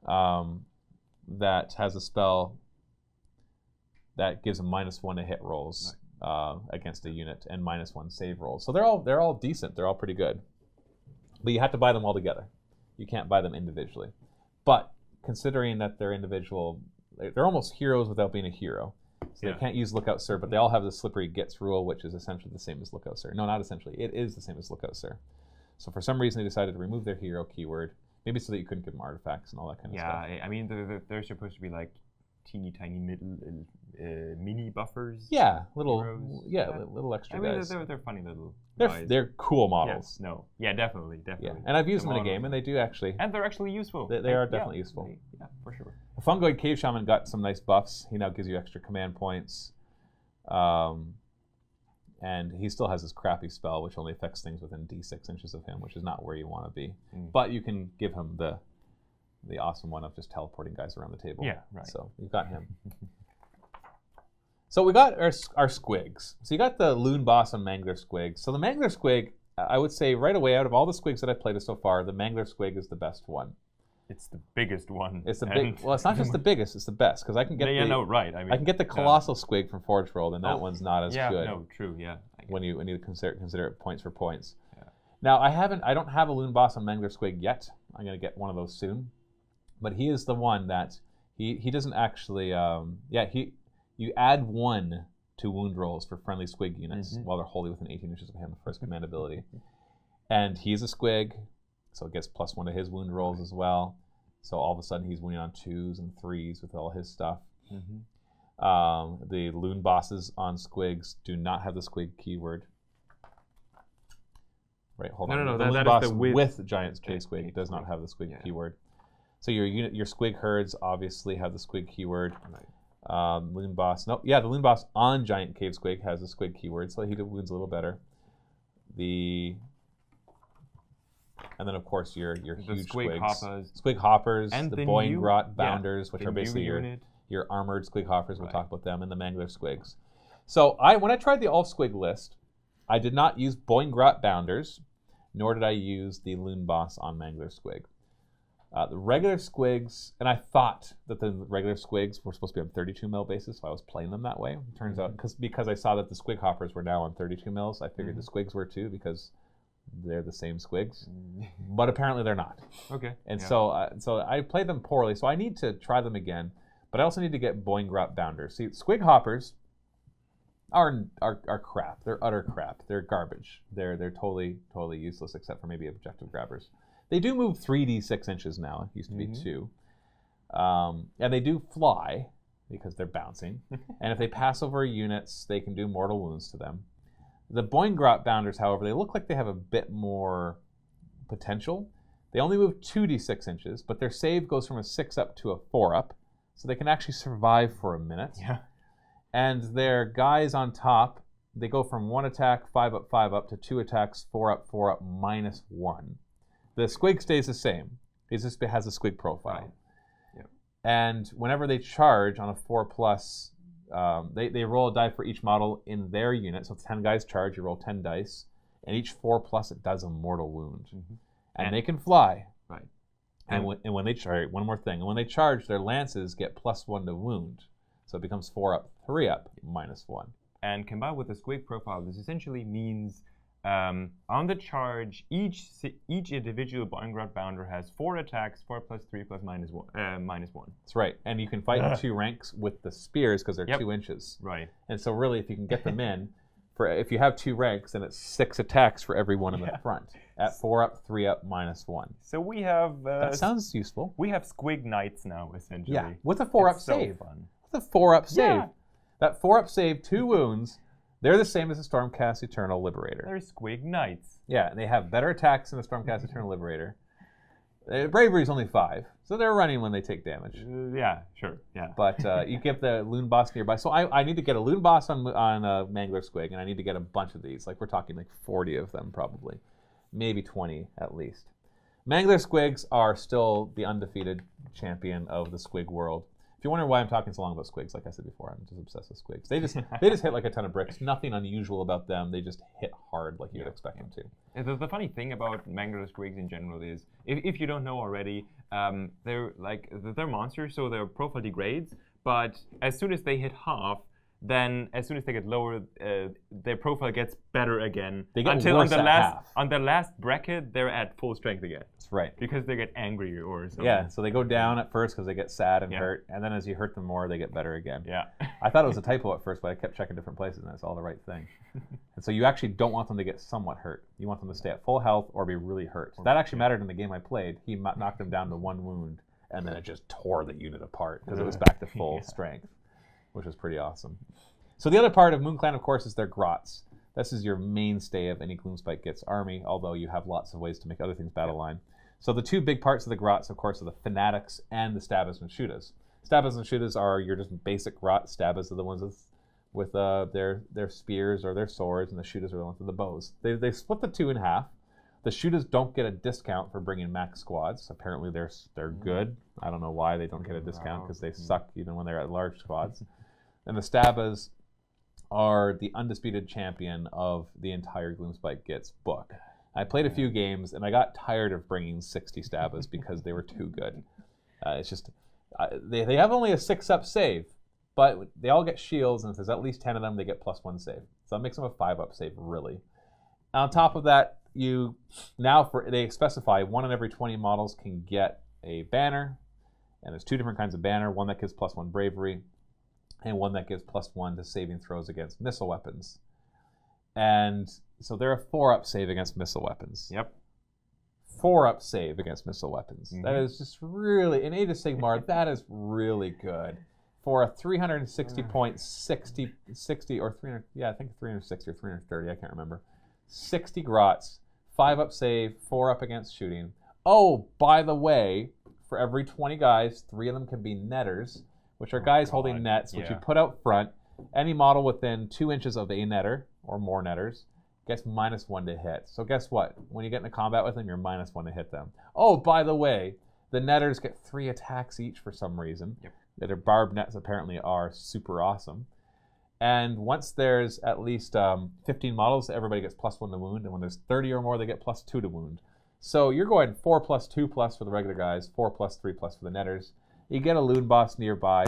that has a spell that gives a -1 to hit rolls against a unit and -1 save rolls. So they're all decent. They're all pretty good. But you have to buy them all together. You can't buy them individually. But considering that they're individual, they're almost heroes without being a hero. So they can't use Lookout Sir, but they all have the Slippery Gitz rule, which is essentially the same as Lookout Sir. No, not essentially. It is the same as Lookout Sir. So for some reason, they decided to remove their hero keyword, maybe so that you couldn't give them artifacts and all that kind of stuff. Yeah, I mean, they're supposed to be like teeny tiny mini buffers. Yeah, little extra guys. They're funny little guys. They're cool models. Yes, yeah, definitely. Yeah. And I've used them in a game, and they do actually. And they're actually useful. They are definitely useful. Yeah, for sure. The Fungoid Cave Shaman got some nice buffs. He now gives you extra command points. And he still has his crappy spell, which only affects things within D6 inches of him, which is not where you want to be. But you can give him the awesome one of just teleporting guys around the table. Yeah, right. So you've got him. So we got our squigs. So you got the Loon Boss and Mangler Squig. So the Mangler Squig, I would say right away, out of all the squigs that I've played with so far, the Mangler Squig is the best one. It's the biggest one. It's the big. Well, it's not just the biggest; it's the best because I can get. Right. I mean, I can get the Colossal Squig from Forge World, and that one's not as good. Yeah, no, true. Yeah. When you consider it points for points. Yeah. Now I don't have a Loon Boss on Mangler Squig yet. I'm gonna get one of those soon, but he is the one that he doesn't actually. You add 1 2 wound rolls for friendly squig units while they're wholly within 18 inches of him for his command ability. And he's a squig, so it gets +1 to his wound rolls as well. So all of a sudden he's wounding on 2s and 3s with all his stuff. The loon bosses on squigs do not have the squig keyword. Right, hold on. No, the loon that boss is the with Giant K-Squig does not have the squig Yeah. keyword. So your squig herds obviously have the squig keyword. Loon boss, the loon boss on Giant Cave Squig has the squig keyword, so he wounds a little better. And then of course your huge squig squigs, squig hoppers, and the the Boing new- Grot bounders, which the are basically new your armored squig hoppers. We'll Right. talk about them, and the mangler squigs. So when I tried the all squig list, I did not use Boing Grot bounders, nor did I use the loon boss on mangler squig. The regular squigs, and I thought that the regular squigs were supposed to be on 32 mil basis, so I was playing them that way. It turns out, because I saw that the squig hoppers were now on 32 mils, I figured the squigs were too, because they're the same squigs. But apparently they're not. Okay. And so I played them poorly, so I need to try them again. But I also need to get Boing Grot bounders. See, squig hoppers are crap. They're utter crap. They're garbage. They're totally useless, except for maybe objective grabbers. They do move 3d6 inches now. It used to be 2. And they do fly because they're bouncing. And if they pass over units, they can do mortal wounds to them. The Boing Grot bounders, however, they look like they have a bit more potential. They only move 2d6 inches, but their save goes from a 6 up to a 4 up, so they can actually survive for a minute. Yeah. And their guys on top, they go from 1 attack, 5 up, to 2 attacks, 4 up, -1. The squig stays the same. He just has a squig profile. Right. Yep. And whenever they charge on a 4+, they roll a die for each model in their unit. So 10 guys charge, you roll 10 dice. And each 4+, it does a mortal wound. And they can fly. Right. And when they charge, one more thing. And when they charge, their lances get +1 to wound. So it becomes 4 up, 3 up, -1. And combined with the squig profile, this essentially means on the charge, each individual Boing Grot bounder has 4 attacks, 4 + 3 + -1. That's right. And you can fight in 2 ranks with the spears because they're Yep. 2 inches. Right. And so really, if you can get them in, if you have 2 ranks, then it's 6 attacks for every one in the front. At 4 up, 3 up, -1. So we have That sounds useful. we have squig knights now, essentially. Yeah, with a 4 up It's so save. fun. With a 4 up save. Yeah. That 4 up save, 2 wounds, they're the same as the Stormcast Eternal Liberator. They're squig knights. Yeah, they have better attacks than the Stormcast Eternal Liberator. Bravery is only 5, so they're running when they take damage. Yeah, sure. Yeah. But you get the loon boss nearby. So I need to get a loon boss on Mangler Squig, and I need to get a bunch of these. Like, we're talking like 40 of them probably. Maybe 20 at least. Mangler Squigs are still the undefeated champion of the Squig world. If you're wondering why I'm talking so long about squigs, like I said before, I'm just obsessed with squigs. They just hit like a ton of bricks. Nothing unusual about them. They just hit hard like you would expect them to. And the funny thing about mangler squigs in general is, if you don't know already, they're monsters, so their profile degrades. But as soon as they hit half, then as soon as they get lower, their profile gets better again. They get until worse on the at last half. on the last bracket, they're at full strength again. That's right. Because they get angry or something. Yeah, so they go down at first because they get sad and Yeah. hurt, and then as you hurt them more, they get better again. Yeah. I thought it was a typo at first, but I kept checking different places, and it's all the right thing. And so you actually don't want them to get somewhat hurt. You want them to stay at full health or be really hurt. That actually mattered in the game I played. He knocked him down to 1 wound, and then it just tore the unit apart because it was back to full strength, which was pretty awesome. So the other part of MoonClan, of course, is their grots. This is your mainstay of any Gloomspite Gitz army, although you have lots of ways to make other things battle line. So the 2 big parts of the grots, of course, are the Fanatics and the Stabbas and Shootas. Stabbas and Shootas are your just basic grot. Stabbas are the ones with their spears or their swords, and the Shootas are the ones with the bows. They split the 2 in half. The Shootas don't get a discount for bringing max squads. Apparently they're good. I don't know why they don't get a discount, because they suck even when they're at large squads. And the Stabbas are the undisputed champion of the entire Gloomspite Gitz book. I played a few games, and I got tired of bringing 60 Stabbas because they were too good. It's just, they have only a 6-up save, but they all get shields, and if there's at least 10 of them, they get +1 save. So that makes them a 5-up save, really. On top of that, they specify 1 in every 20 models can get a banner, and there's 2 different kinds of banner, one that gives +1 bravery, and one that gives +1 to saving throws against missile weapons. And so they're a 4-up save against missile weapons. Yep. 4-up save against missile weapons. That is just really, in Age of Sigmar, that is really good. For a 360 point 60 or 300, yeah, I think 360 or 330, I can't remember. 60 grots, 5-up save, 4-up against shooting. Oh, by the way, for every 20 guys, 3 of them can be netters, which are guys holding nets, which you put out front. Any model within 2 inches of a netter, or more netters, gets -1 to hit. So guess what? When you get into combat with them, you're -1 to hit them. Oh, by the way, the netters get 3 attacks each for some reason. Yep. Their barbed nets apparently are super awesome. And once there's at least 15 models, everybody gets +1 to wound. And when there's 30 or more, they get +2 to wound. So you're going 4+2+ for the regular guys, 4+3+ for the netters. You get a loon boss nearby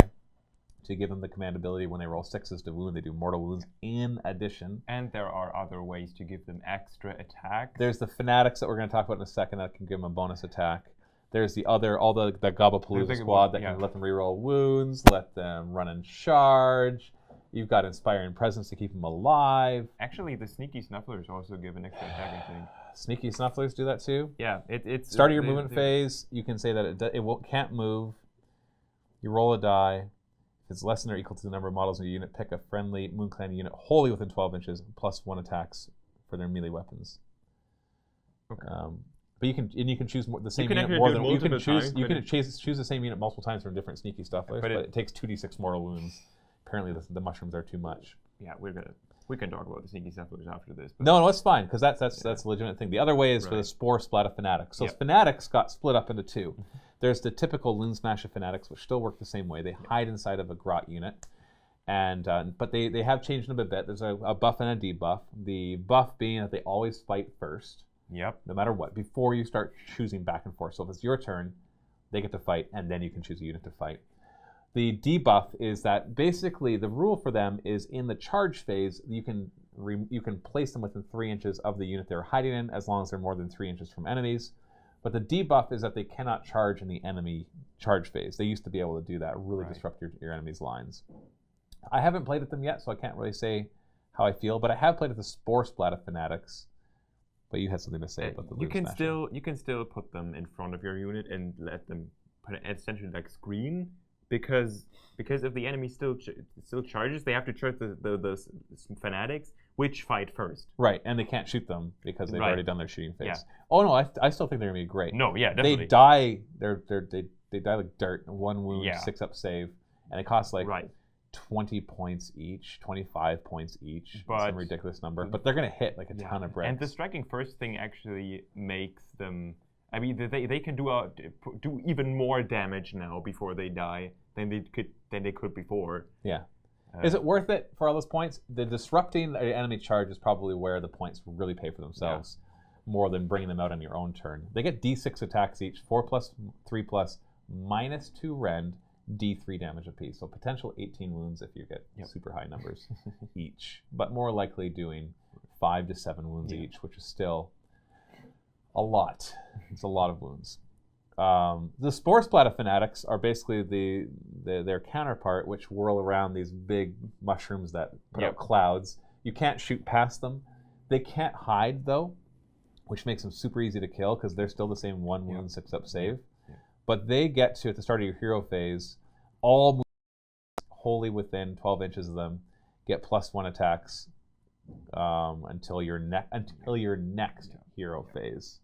to give them the command ability. When they roll 6s to wound, they do mortal wounds in addition. And there are other ways to give them extra attack. There's the Fanatics that we're going to talk about in a second that can give them a bonus attack. There's the other, all the Gobapalooza squad that can let them reroll wounds, let them run and charge. You've got Inspiring Presence to keep them alive. Actually, the Sneaky Snufflers also give an extra attack, I think. Sneaky Snufflers do that too? Yeah. It's Start of your movement phase, you can say that can't move. You roll a die. If it's less than or equal to the number of models in your unit, pick a friendly Moon Clan unit wholly within 12 inches, +1 attacks for their melee weapons. Okay. But you can choose the same unit more than you can choose. You can choose the same unit multiple times from different Sneaky Snufflers, but it takes 2d6 mortal wounds. Apparently, the mushrooms are too much. Yeah, we can talk about the Sneaky Snufflers after this. But no, it's fine because that's a legitimate thing. The other way is for the Spore Splat of Fanatics. So Fanatics got split up into 2. There's the typical Loon Smash of Fanatics, which still work the same way. They hide inside of a grot unit, and but they have changed them a bit. There's a buff and a debuff. The buff being that they always fight first. Yep. No matter what, before you start choosing back and forth. So if it's your turn, they get to fight, and then you can choose a unit to fight. The debuff is that basically the rule for them is in the charge phase, you can place them within 3 inches of the unit they're hiding in, as long as they're more than 3 inches from enemies. But the debuff is that they cannot charge in the enemy charge phase. They used to be able to do that, really disrupt your enemy's lines. I haven't played with them yet, so I can't really say how I feel, but I have played with the Spore Splat of Fanatics. But you had something to say about the you can still put them in front of your unit and let them put it essentially like screen, because if the enemy still charges, they have to charge the Fanatics, which fight first. Right, and they can't shoot them because they've already done their shooting phase. Yeah. Oh no, I still think they're gonna be great. No, yeah, definitely. They die. They die like dirt. 1 wound, 6-up save, and it costs like 20 points each, 25 points each, some ridiculous number. But they're going to hit like a ton of bricks. And the striking first thing actually makes them... I mean, they can do even more damage now before they die than they could before. Yeah. Is it worth it for all those points? The disrupting the enemy charge is probably where the points really pay for themselves, more than bringing them out on your own turn. They get D6 attacks each, 4+, 3+, -2 rend, D3 damage apiece. So potential 18 wounds if you get super high numbers each. But more likely doing 5 to 7 wounds each, which is still a lot. It's a lot of wounds. The Spore Splat of Fanatics are basically their counterpart, which whirl around these big mushrooms that put out clouds. You can't shoot past them. They can't hide, though, which makes them super easy to kill because they're still the same 1 wound, 6-up save. But they get to, at the start of your hero phase, all movements wholly within 12 inches of them get +1 attacks until your next hero phase.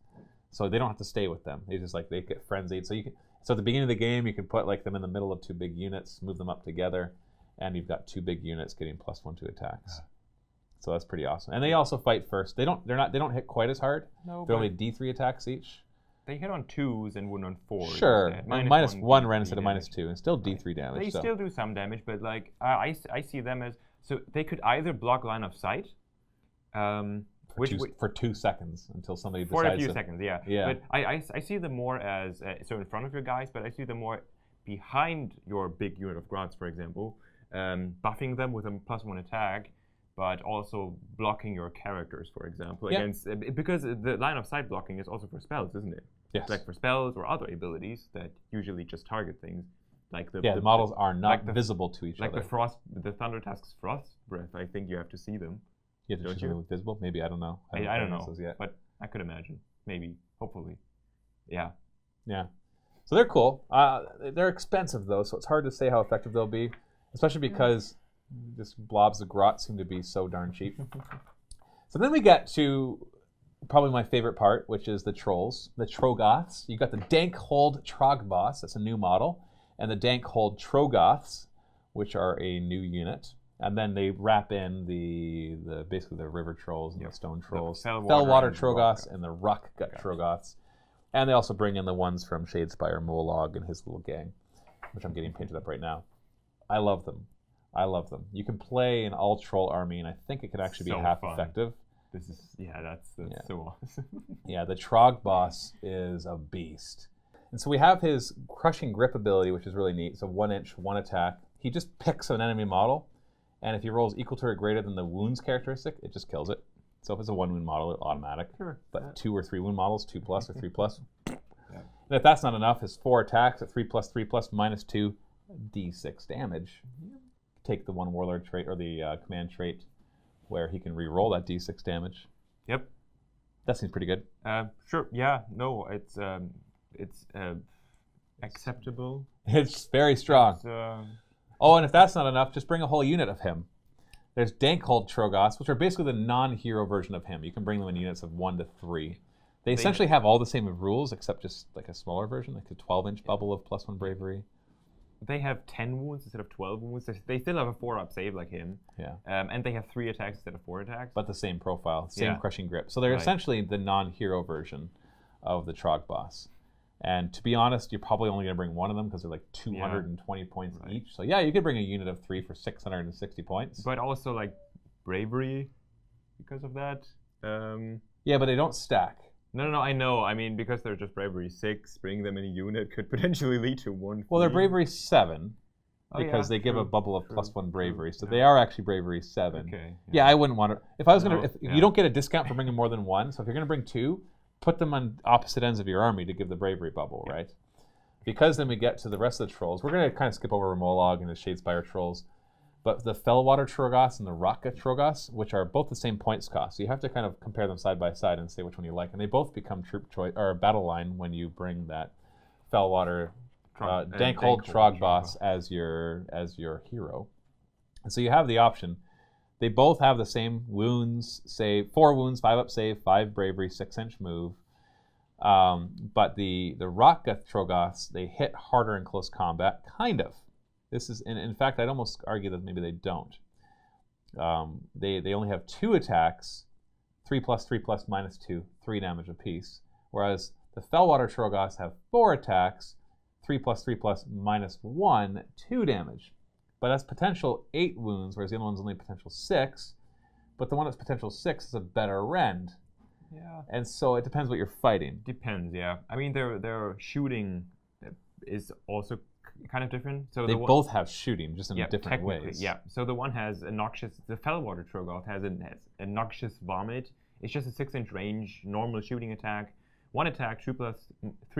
So they don't have to stay with them. They just they get frenzied. So at the beginning of the game, you can put them in the middle of 2 big units, move them up together, and you've got 2 big units getting +1 to attacks. So that's pretty awesome. And they also fight first. They don't hit quite as hard. No, they're only D3 attacks each. They hit on 2s and wound on 4s. Sure, -1 rend instead of -2, and still D3 damage. They still do some damage, but I see them as they could either block line of sight, for 2 seconds until somebody decides. For a few seconds, yeah. But I see them more as in front of your guys, but I see them more behind your big unit of grots, for example, buffing them with a +1 attack, but also blocking your characters, for example, against because the line of sight blocking is also for spells, isn't it? Yes. Like for spells or other abilities that usually just target things. like the the models are not like visible to each like other. the Thunder Tusk's Frost Breath. I think you have to see them. You have to choose something with visible? Maybe, I don't know. I don't know, those yet. but I could imagine. Maybe, hopefully. Yeah. Yeah. So they're cool. They're expensive, though, so it's hard to say how effective they'll be, especially because just blobs of grot seem to be so darn cheap. So then we get to probably my favorite part, which is the trolls, the Tro Goths. You got the Dank Hold Trog Boss, that's a new model, and the Dank Hold Tro Goths, which are a new unit. And then they wrap in the basically the river trolls and the stone trolls, Fellwater Tro Goths and the Rock Gut Tro Goths. And they also bring in the ones from Shadespire Molog and his little gang, which I'm getting painted up right now. I love them. I love them. You can play an all-troll army, and I think it could actually be half effective. This is, that's so awesome. Yeah, the Trog boss is a beast. And so we have his Crushing Grip ability, which is really neat. So 1 inch, 1 attack. He just picks an enemy model, and if he rolls equal to or greater than the wounds characteristic, it just kills it. So if it's a 1 wound model, it's automatic. Sure. But 2 or 3 wound models, 2 plus or 3 plus. And if that's not enough, his 4 attacks at 3 plus, 3 plus, minus 2, d6 damage. Take the 1 warlord trait or the command trait where he can re-roll that d6 damage. Yep. That seems pretty good. Sure. Yeah. No. It's acceptable. It's very strong. Oh, and if that's not enough, just bring a whole unit of him. There's Dank Hold Tro Goths, which are basically the non-hero version of him. You can bring them in units of 1 to 3. They essentially have all the same rules, except just like a smaller version, like a 12-inch bubble of +1 bravery. They have 10 wounds instead of 12 wounds. They still have a 4-up save like him. Yeah. And they have 3 attacks instead of 4 attacks. But the same profile, same crushing grip. So they're essentially the non-hero version of the Trog boss. And to be honest, you're probably only going to bring one of them because they're like 220 points each. So yeah, you could bring a unit of 3 for 660 points. But also like bravery because of that. Yeah, but they don't stack. No, I know. I mean, because they're just bravery 6, bringing them in a unit could potentially lead to 1. Well, they're bravery 7 because they give a bubble of +1 bravery. So they are actually bravery 7. Okay. Yeah, I wouldn't want to. If I was going to, if you don't get a discount for bringing more than 1, so if you're going to bring 2, put them on opposite ends of your army to give the bravery bubble, right? Because then we get to the rest of the trolls. We're going to kind of skip over Molog and the Shadespire trolls. But the Fellwater Tro Goths and the Rock Tro Goths, which are both the same points cost. So you have to kind of compare them side by side and say which one you like. And they both become troop choice or battle line when you bring that Fellwater Dank Hold Trog boss as your hero. And so you have the option. They both have the same wounds, save 4 wounds, 5-up save, 5 bravery, 6-inch move. But the Rock Tro Goths, they hit harder in close combat, kind of. This is, in fact, I'd almost argue that maybe they don't. They only have 2 attacks, 3 plus, 3 plus, minus 2, 3 damage apiece. Whereas the Fellwater Tro Goths have 4 attacks, 3 plus, 3 plus, minus 1, 2 damage. But that's potential 8 wounds, whereas the other one's only potential 6. But the one that's potential 6 is a better rend. Yeah. And so it depends what you're fighting. Depends, yeah. I mean, their shooting is also kind of different. So they both have shooting, just in different ways. Yeah. So the one has a noxious. The Fellwater Tro Goth has a noxious vomit. It's just a 6-inch range, normal shooting attack. 1 attack, 3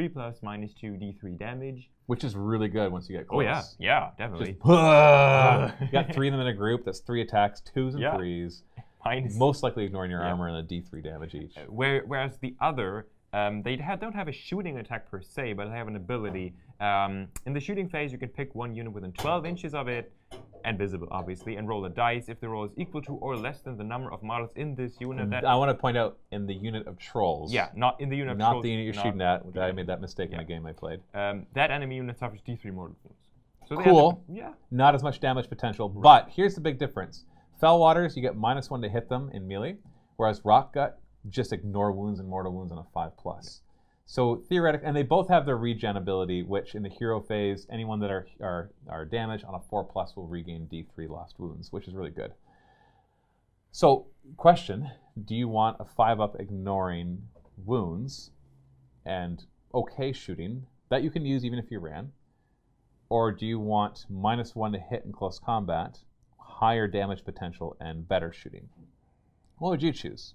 plus, minus 2 d3 damage. Which is really good once you get close. Oh yeah, definitely. You got 3 of them in a group. That's 3 attacks, 2s and 3s. Most likely ignoring your armor and a d3 damage each. Whereas the other, they don't have a shooting attack per se, but they have an ability. In the shooting phase, you can pick one unit within 12 inches of it, and visible, obviously, and roll a dice. If the roll is equal to or less than the number of models in this unit. I want to point out, in the unit of trolls. Yeah, not in the unit of trolls. Not the unit you're shooting at. I made that mistake in a game I played. That enemy unit suffers d3 mortal wounds. So cool. Not as much damage potential, but here's the big difference. Fellwaters, you get -1 to hit them in melee, whereas Rock Gut, just ignore wounds and mortal wounds on a 5+. So theoretically, and they both have their regen ability, which in the hero phase, anyone that are damaged on a 4+ will regain d3 lost wounds, which is really good. So, question: do you want a 5-up ignoring wounds and okay shooting that you can use even if you ran, or do you want -1 to hit in close combat, higher damage potential, and better shooting? What would you choose?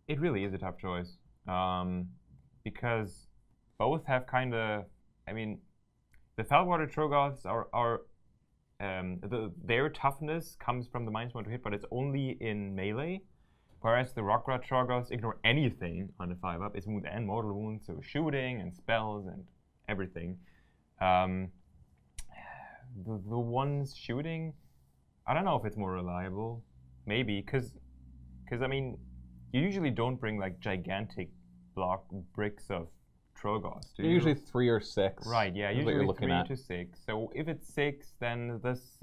It really is a tough choice. Because both have kind of, I mean, the Felwater Tro Goths are their toughness comes from the -1 to hit, but it's only in melee. Whereas the Rockrat Tro Goths ignore anything on the 5-up. It's wound and mortal wounds, so shooting and spells and everything. The ones shooting, I don't know if it's more reliable. Maybe, because I mean, you usually don't bring like gigantic block bricks of Tro Goths, do you? Usually 3 or 6. Right, yeah, Usually usually you're looking 3 at. to 6. So if it's 6, then this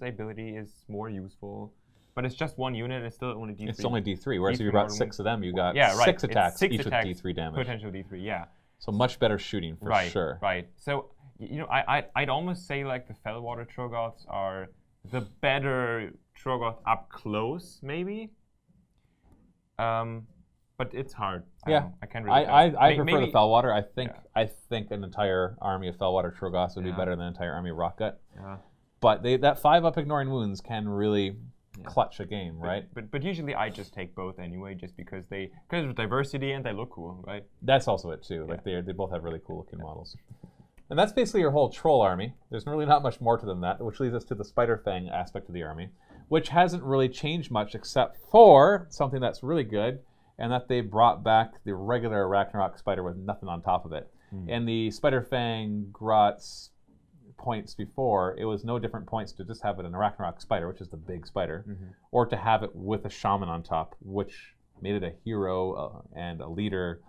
ability is more useful. But it's just 1 unit, it's still only D3. It's only D3, whereas if you D3 brought normal. 6 of them, you got Yeah, right. 6 It's attacks, 6 each attacks, with D3 damage. Potential D3, yeah. So much better shooting for Right, sure. right. So, you know, I'd almost say like the Felwater Tro Goths are the better Tro Goth up close, maybe. But it's hard. Yeah, I can't really. I prefer the maybe, Felwater. Yeah. I think an entire army of Felwater Tro Goths would be Yeah. better than an entire army of Rockgut. Yeah. But that 5-up ignoring wounds can really clutch a game, right? But usually I just take both anyway, just because of diversity and they look cool, right? That's also it too. Like they both have really cool looking models. And that's basically your whole troll army. There's really not much more to than that, which leads us to the Spider Fang aspect of the army, which hasn't really changed much except for something that's really good, and that they brought back the regular Ragnarok spider with nothing on top of it. In the Spider Fang Grotz points before, it was no different points to just have it in a Ragnarok spider, which is the big spider, or to have it with a shaman on top, which made it a hero and a leader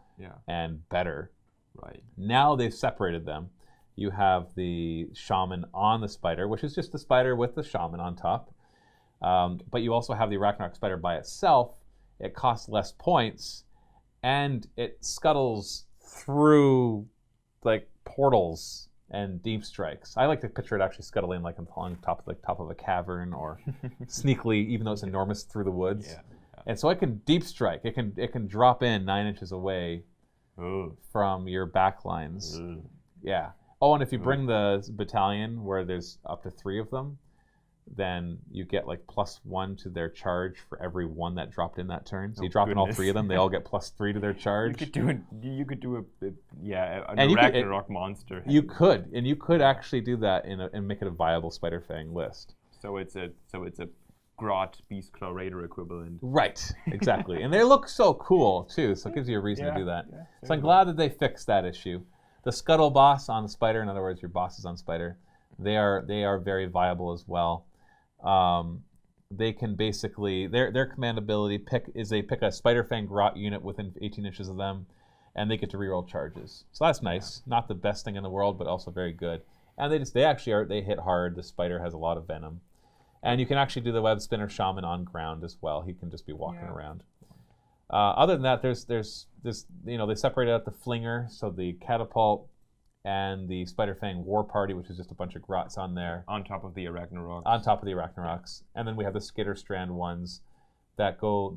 and better. Right. Now they've separated them. You have the shaman on the spider, which is just the spider with the shaman on top. But you also have the Ragnarok spider by itself. It costs less points, and it scuttles through like portals and deep strikes. I like to picture it actually scuttling like on top of a cavern, or sneakily, even though it's enormous, through the woods. Yeah. And so it can deep strike. It can drop in 9 inches away from your back lines. Yeah. Oh, and if you bring the battalion where there's up to 3 of them, then you get like +1 to their charge for every one that dropped in that turn. So you drop in all 3 of them, they all get +3 to their charge. You could do a And Ragnarok monster. You could actually do that and make it a viable Spider Fang list. So it's a Grot Beastclaw Raider equivalent. Right, exactly. And they look so cool too, so it gives you a reason to do that. Yeah, so I'm glad that they fixed that issue. The Scuttle Boss on the Spider, in other words, your bosses on Spider, they are very viable as well. They can basically, their command ability pick a Spider Fang Grot unit within 18 inches of them, and they get to reroll charges. So that's nice. Not the best thing in the world, but also very good. And they hit hard. The Spider has a lot of venom. And you can actually do the Web Spinner Shaman on ground as well. He can just be walking around. Other than that, there's they separated out the Flinger, so the Catapult, and the Spider Fang War Party, which is just a bunch of Grots on there. On top of the Arachnaroks. On top of the Arachnaroks. And then we have the Skitter Strand ones that go,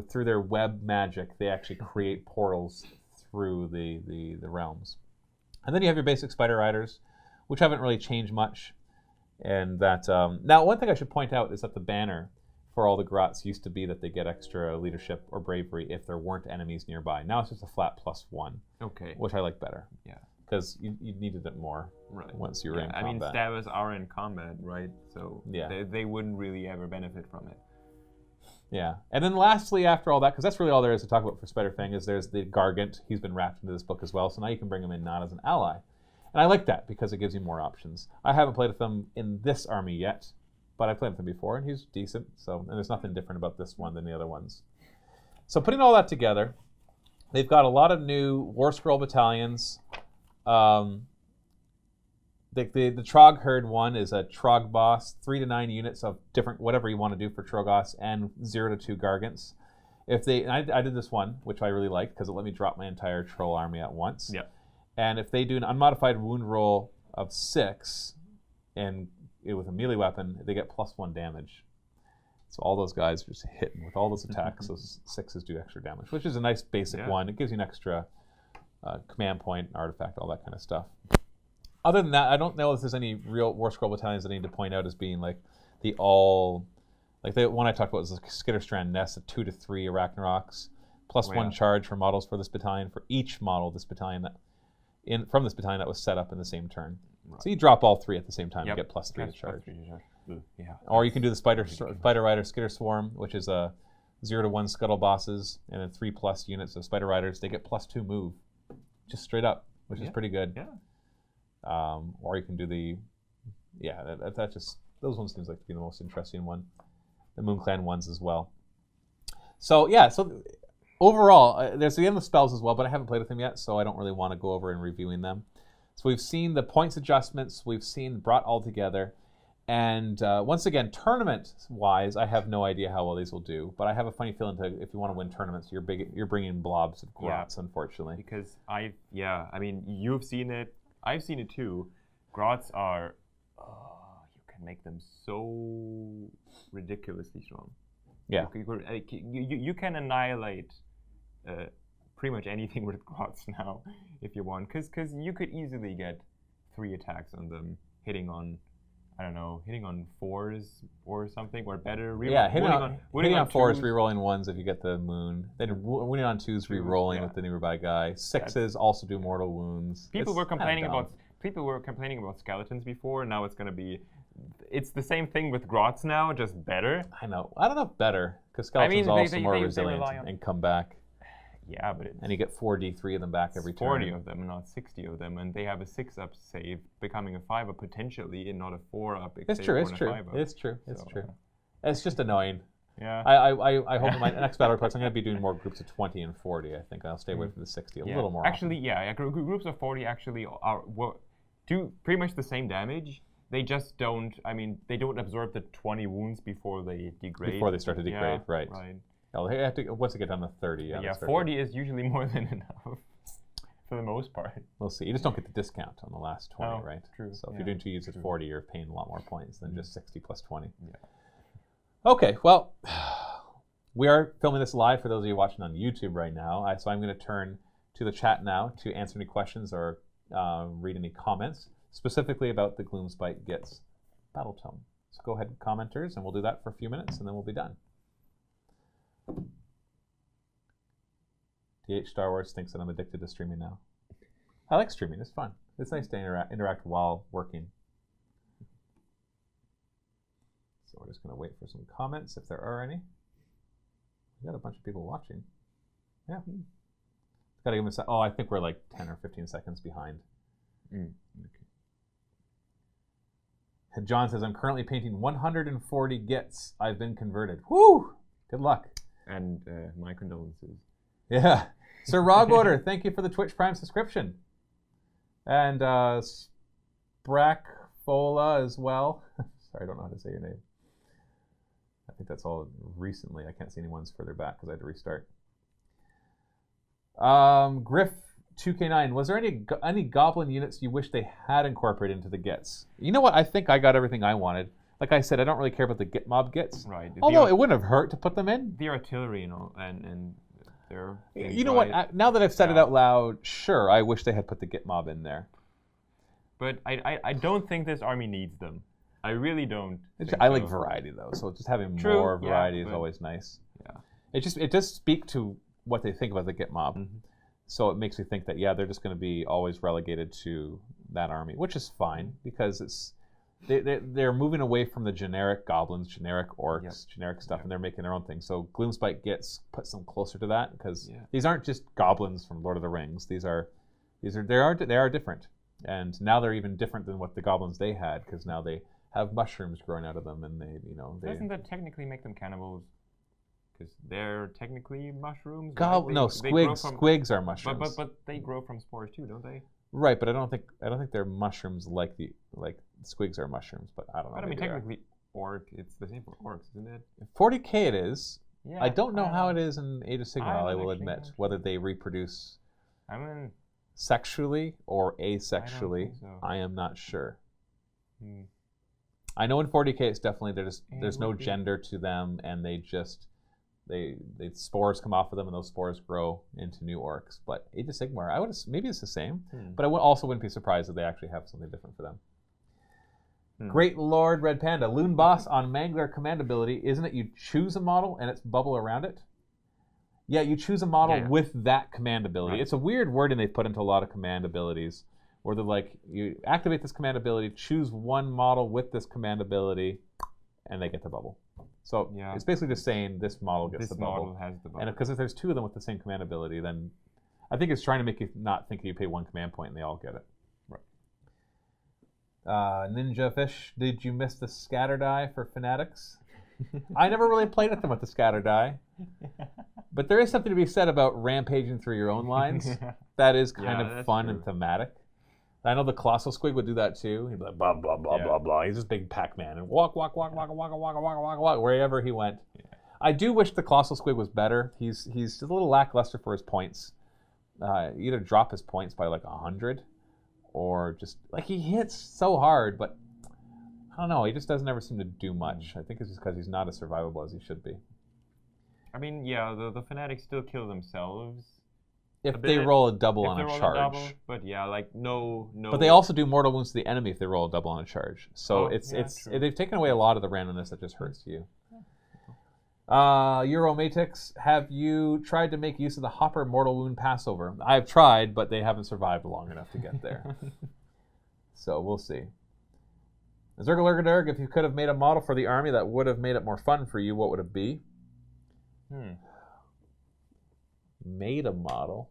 through their web magic, they actually create portals through the realms. And then you have your basic Spider Riders, which haven't really changed much. And that, now one thing I should point out is that the banner for all the Grots used to be that they get extra leadership or bravery if there weren't enemies nearby. Now it's just a flat +1. Okay. Which I like better. Yeah. Because you needed it more once you were in combat. I mean, stabbers are in combat, right? So yeah. they wouldn't really ever benefit from it. Yeah. And then lastly, after all that, because that's really all there is to talk about for Spider Fang, is there's the Gargant. He's been wrapped into this book as well, so now you can bring him in not as an ally. And I like that because it gives you more options. I haven't played with him in this army yet, but I've played with him before, and he's decent. So, and there's nothing different about this one than the other ones. So putting all that together, they've got a lot of new War Scroll Battalions. The Trog Herd one is a Trog Boss, 3 to 9 units of different, whatever you want to do for Tro Goths, and 0 to 2 Gargants. I did this one, which I really liked because it let me drop my entire Troll army at once. Yeah. And if they do an unmodified wound roll of 6, and with a melee weapon, they get +1 damage. So all those guys are just hitting with all those attacks. Those 6s do extra damage, which is a nice basic one. It gives you an extra command point, artifact, all that kind of stuff. Other than that, I don't know if there's any real War Scroll Battalions that I need to point out as being like the one I talked about was the Skitterstrand Nest, of 2 to 3 Arachnaroks, +1 charge for models for this battalion, for each model of this battalion. from this battalion that was set up in the same turn. Right. So you drop all 3 at the same time and get +3 to charge. Yeah. Or you can do the Spider Rider Skitter Swarm, which is a 0-1 scuttle bosses, and then 3+ units of Spider Riders. They get +2 move, just straight up, which is pretty good. Yeah. Or you can do the, that just, those ones seems like to be the most interesting one. The Moon Clan ones as well. So overall, there's the endless spells as well, but I haven't played with them yet, so I don't really want to go over and reviewing them. So we've seen the points adjustments, we've seen brought all together. And once again, tournament-wise, I have no idea how well these will do. But I have a funny feeling if you want to win tournaments, you're bringing blobs of Grots, unfortunately. Because I mean, you've seen it. I've seen it too. Grots are, you can make them so ridiculously strong. Yeah. You can annihilate pretty much anything with Grots now if you want. Because you could easily get 3 attacks on them, hitting on 4s or something, or better. Hitting on 4s, rerolling 1s if you get the moon. Then winning on 2s, rerolling with the nearby guy. 6s also do mortal wounds. People were complaining about skeletons before. Now it's going to be. It's the same thing with Grots now, just better. I know. I don't know if better, because skeletons are also more resilient and come back. Yeah, but and you get 4d3 of them back every turn. 40 of them, not 60 of them, and they have a 6-up save, becoming a 5-up potentially, and not a 4-up. It's true. It's true. It's just annoying. Yeah. I hope in my next battle reports I'm going to be doing more groups of 20 and 40. I think I'll stay away from the 60 a little more. Actually, groups of 40 actually do pretty much the same damage. They just don't. I mean, they don't absorb the 20 wounds before they degrade. Before they start to degrade, right. Oh, they have to, once they get down to 30. 40 is usually more than enough for the most part. We'll see. You just don't get the discount on the last 20, right? True. So if you're doing 2 units at 40, you're paying a lot more points than just 60 plus 20. Yeah. Okay, well, we are filming this live for those of you watching on YouTube right now. So I'm going to turn to the chat now to answer any questions or read any comments, specifically about the Gloomspite Gitz Battletome. So go ahead, commenters, and we'll do that for a few minutes, and then we'll be done. DH Star Wars thinks that I'm addicted to streaming now. I like streaming. It's fun. It's nice to interact while working. So we're just going to wait for some comments if there are any. We got a bunch of people watching. Yeah. Got to give them I think we're like 10 or 15 seconds behind. Okay. And John says, I'm currently painting 140 Gitz. I've been converted. Woo! Good luck. And my condolences. Yeah. Sir Rogwater, thank you for the Twitch Prime subscription. And Sprackfola as well. Sorry, I don't know how to say your name. I think that's all recently. I can't see any ones further back because I had to restart. Griff 2K9, was there any goblin units you wish they had incorporated into the Gitz? You know what? I think I got everything I wanted. Like I said, I don't really care about the Git mob Gitz. Right. Although it wouldn't have hurt to put them in. The artillery, and they're. You know what? Now that I've said it out loud, sure, I wish they had put the Git mob in there. But I don't think this army needs them. I really don't. I like variety though, so just having more variety is always nice. Yeah. It does speak to what they think about the Git mob. Mm-hmm. So it makes me think that they're just going to be always relegated to that army, which is fine because it's. They're moving away from the generic goblins, generic orcs, generic stuff, and they're making their own thing. So Gloomspite Gitz puts them closer to that because these aren't just goblins from Lord of the Rings. They are different, and now they're even different than what the goblins they had because now they have mushrooms growing out of them, and they. Doesn't that technically make them cannibals? Because they're technically mushrooms. Squigs are mushrooms. But they grow from spores too, don't they? Right, but I don't think they're mushrooms like squigs are mushrooms, but I don't know. But I mean, technically, it's the same for orcs, isn't it? 40k it is. Yeah, I don't know how it is in Age of Sigmar, I will admit, whether they reproduce sexually or asexually. I am not sure. I know in 40k it's definitely there's no gender to them, and they spores come off of them, and those spores grow into new orcs. But Age of Sigmar, maybe it's the same, but I also wouldn't be surprised if they actually have something different for them. Great Lord Red Panda, Loon Boss on Mangler command ability, isn't it you choose a model and it's bubble around it? Yeah, you choose a model Yeah. with that command ability. Right. It's a weird wording they've put into a lot of command abilities, where they're like, you activate this command ability, choose one model with this command ability, and they get the bubble. So Yeah. it's basically just saying this model gets This the bubble. model has the bubble. And because if there's two of them with the same command ability, then I think it's trying to make you not think you pay one command point and they all get it. Right. Ninja Fish, did you miss the scatter die for Fanatics? I never really played with them with the scatter die. But there is something to be said about rampaging through your own lines. That is kind Yeah, of that's fun true. and thematic. I know the Colossal Squig would do that too. He'd be like, blah, blah, blah, Yeah. blah, blah. He's this big Pac-Man and walk, wherever he went. Yeah. I do wish the Colossal Squig was better. He's just a little lackluster for his points. Either drop his points by like 100 or just, like, he hits so hard, but I don't know. He just doesn't ever seem to do much. I think it's just because he's not as survivable as he should be. I mean, yeah, the Fanatics still kill themselves. If they roll a double if on they a roll charge. double, but yeah, like no. But they also do mortal wounds to the enemy if they roll a double on a charge. So Oh, yeah, true. they've taken away a lot of the randomness that just hurts you. Euromatix, have you tried to make use of the Hopper Mortal Wound Passover? I've tried, but they haven't survived long enough to get there. So we'll see. Zergalurgadurg, if you could have made a model for the army that would have made it more fun for you, what would it be? Made a model?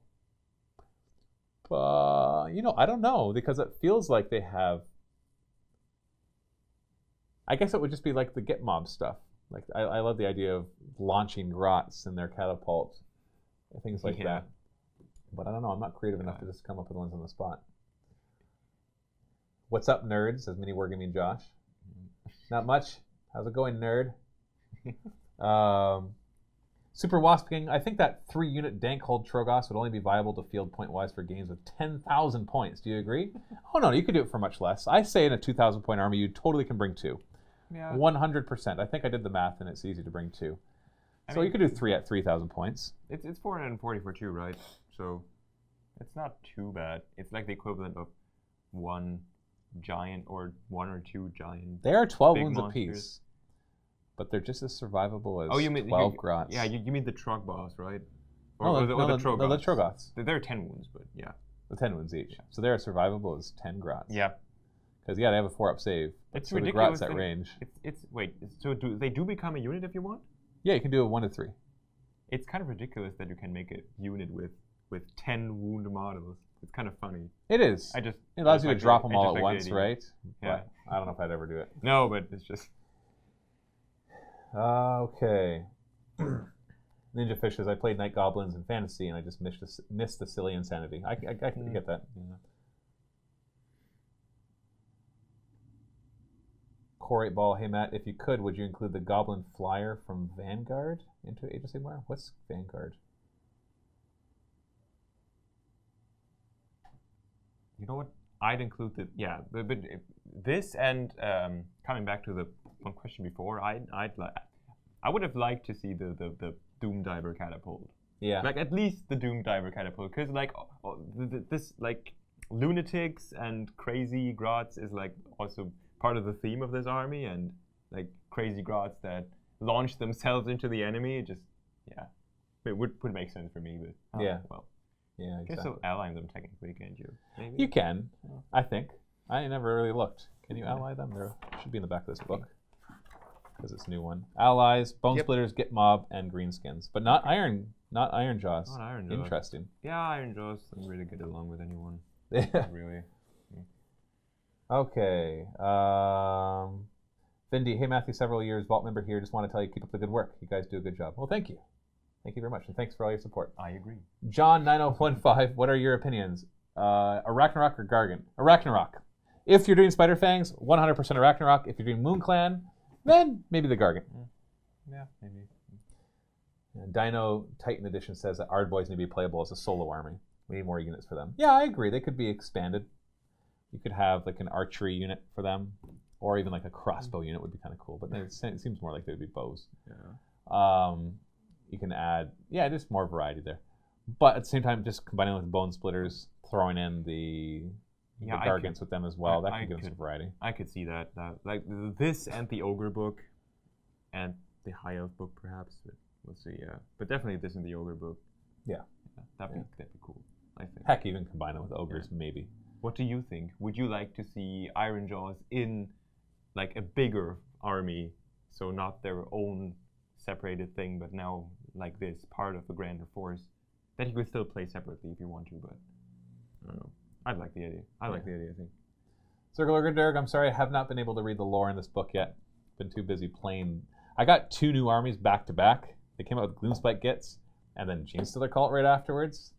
I don't know, because it feels like they have... I guess it would just be like the Git Mob stuff. Like I love the idea of launching grots in their catapult, things like that. But I don't know. I'm not creative enough to just come up with ones on the spot. What's up, nerds? Says MiniWarGaming Josh. Not much. How's it going, nerd? Super Wasp King. I think that 3-unit dank hold Tro Goths would only be viable to field point-wise for games with 10,000 points. Do you agree? Oh no, you could do it for much less. I say in a 2,000 point army, you totally can bring 2. Yeah. 100%. I think I did the math, and it's easy to bring 2. So you could do 3 at 3,000 points. It's 440 for 2, right? So it's not too bad. It's like the equivalent of 1 giant or 1 or 2 giant. They are 12 big wounds monsters. apiece, but they're just as survivable as Oh, you mean 12 grots. Yeah, you mean the Tro Goths, right? No, the Tro Goths. the Tro Goths. They're 10 wounds, but yeah. The 10 wounds each. So they're as survivable as 10 grots. Yeah. Because, yeah, they have a 4-up save. It's so the ridiculous. grots at range. Wait, so they do become a unit if you want? Yeah, you can do a 1 to 3. It's kind of ridiculous that you can make a unit with 10 wound models. It's kind of funny. It is. It allows you to drop them all at once, right? Yeah. But I don't know if I'd ever do it. No, but it's just... Okay. Ninja Fish says, I played Night Goblins in Fantasy, and I just missed the silly insanity. I can get that. Yeah. Core 8 Ball, hey Matt, if you could, would you include the Goblin Flyer from Vanguard into Age of Sigmar? What's Vanguard? You know what? I'd include but this and coming back to the one question before, I would have liked to see the Doom Diver catapult. Yeah. Like at least the Doom Diver catapult, because like this like lunatics and crazy grots is like also part of the theme of this army, and like crazy grots that launch themselves into the enemy. It would make sense for me, but yeah. Well. Yeah, You can exactly. still ally them technically, can't you? Maybe? You can, I think. I never really looked. Can you ally them? There should be in the back of this book, because it's a new one. Allies, Bone Splitters, Git Mob, and Greenskins, but not Iron Jaws. Not Iron Jaws. Interesting. Yeah, Iron Jaws doesn't really get along with anyone. Yeah. Not really. Okay. Vindy, hey Matthew, several years Vault member here. Just want to tell you, keep up the good work. You guys do a good job. Well, thank you. Thank you very much, and thanks for all your support. I agree. John9015, what are your opinions? Arachnarok or Gargant? Arachnarok. If you're doing Spider Fangs, 100% Arachnarok. If you're doing Moon Clan, then maybe the Gargant. Yeah, maybe. Dino Titan Edition says that Ardboys need to be playable as a solo army. We need more units for them. Yeah, I agree. They could be expanded. You could have like an archery unit for them, or even like a crossbow unit would be kind of cool. But then it seems more like they would be bows. Yeah. You can add, just more variety there. But at the same time, just combining with Bone Splitters, throwing in the Gargants with them as well, that can give us some variety. I could see that. Like this and the Ogre book, and the High Elf book, perhaps. But We'll see. Yeah, but definitely this in the ogre book. Yeah. That'd be cool. I think. Heck, even combine it with ogres, maybe. What do you think? Would you like to see Iron Jaws in like a bigger army, so not their own separated thing, but now like this part of a grander force that you could still play separately if you want to? But I don't know. I'd like the idea. I like the idea. I think. Circular Dirk, I'm sorry I have not been able to read the lore in this book yet. Been too busy playing. I got 2 new armies back to back. They came out with Gloomspite Gitz and then Genestealer Cult right afterwards.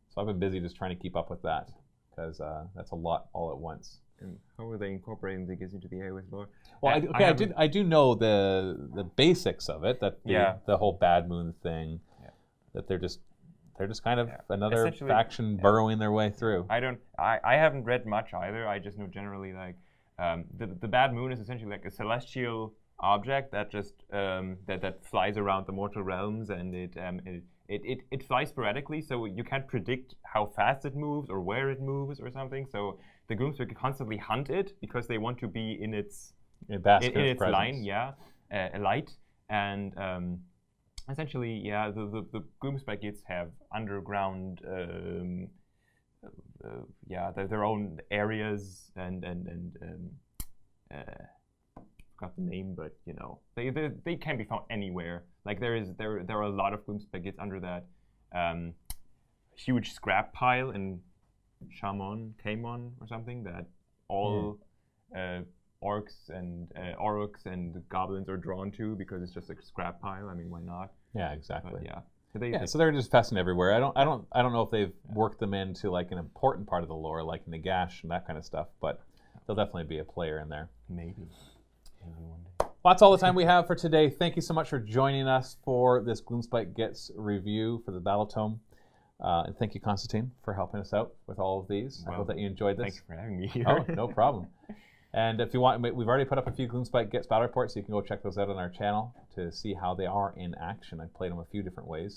So I've been busy just trying to keep up with that because that's a lot all at once. And how are they incorporating the Gitz into the AOS lore? Well, I do know the basics of it. That the whole Bad Moon thing. Yeah. That they're just kind of another faction burrowing their way through. I haven't read much either. I just know generally like the Bad Moon is essentially like a celestial object that just that flies around the mortal realms, and it flies sporadically, so you can't predict how fast it moves or where it moves or something. So the Gloomspite constantly hunt it because they want to be in its line, light, and essentially, the Gloomspite Gitz have underground, their own areas and forgot the name, but you know, they can be found anywhere. Like there are a lot of Gloomspite Gitz under that huge scrap pile in Shaman, or something that all orcs and aurochs and goblins are drawn to because it's just a scrap pile. I mean, why not? Yeah, exactly. But so they're just festing everywhere. I don't know if they've worked them into like an important part of the lore, like Nagash and that kind of stuff, but they'll definitely be a player in there. Maybe one day. Well, that's all the time we have for today. Thank you so much for joining us for this Gloomspite Gitz review for the Battletome. And thank you, Constantin, for helping us out with all of these. I hope that you enjoyed this. Thanks for having me here. Oh, no problem. And if you want, we've already put up a few Gloomspite Gitz battle reports, so you can go check those out on our channel to see how they are in action. I've played them a few different ways.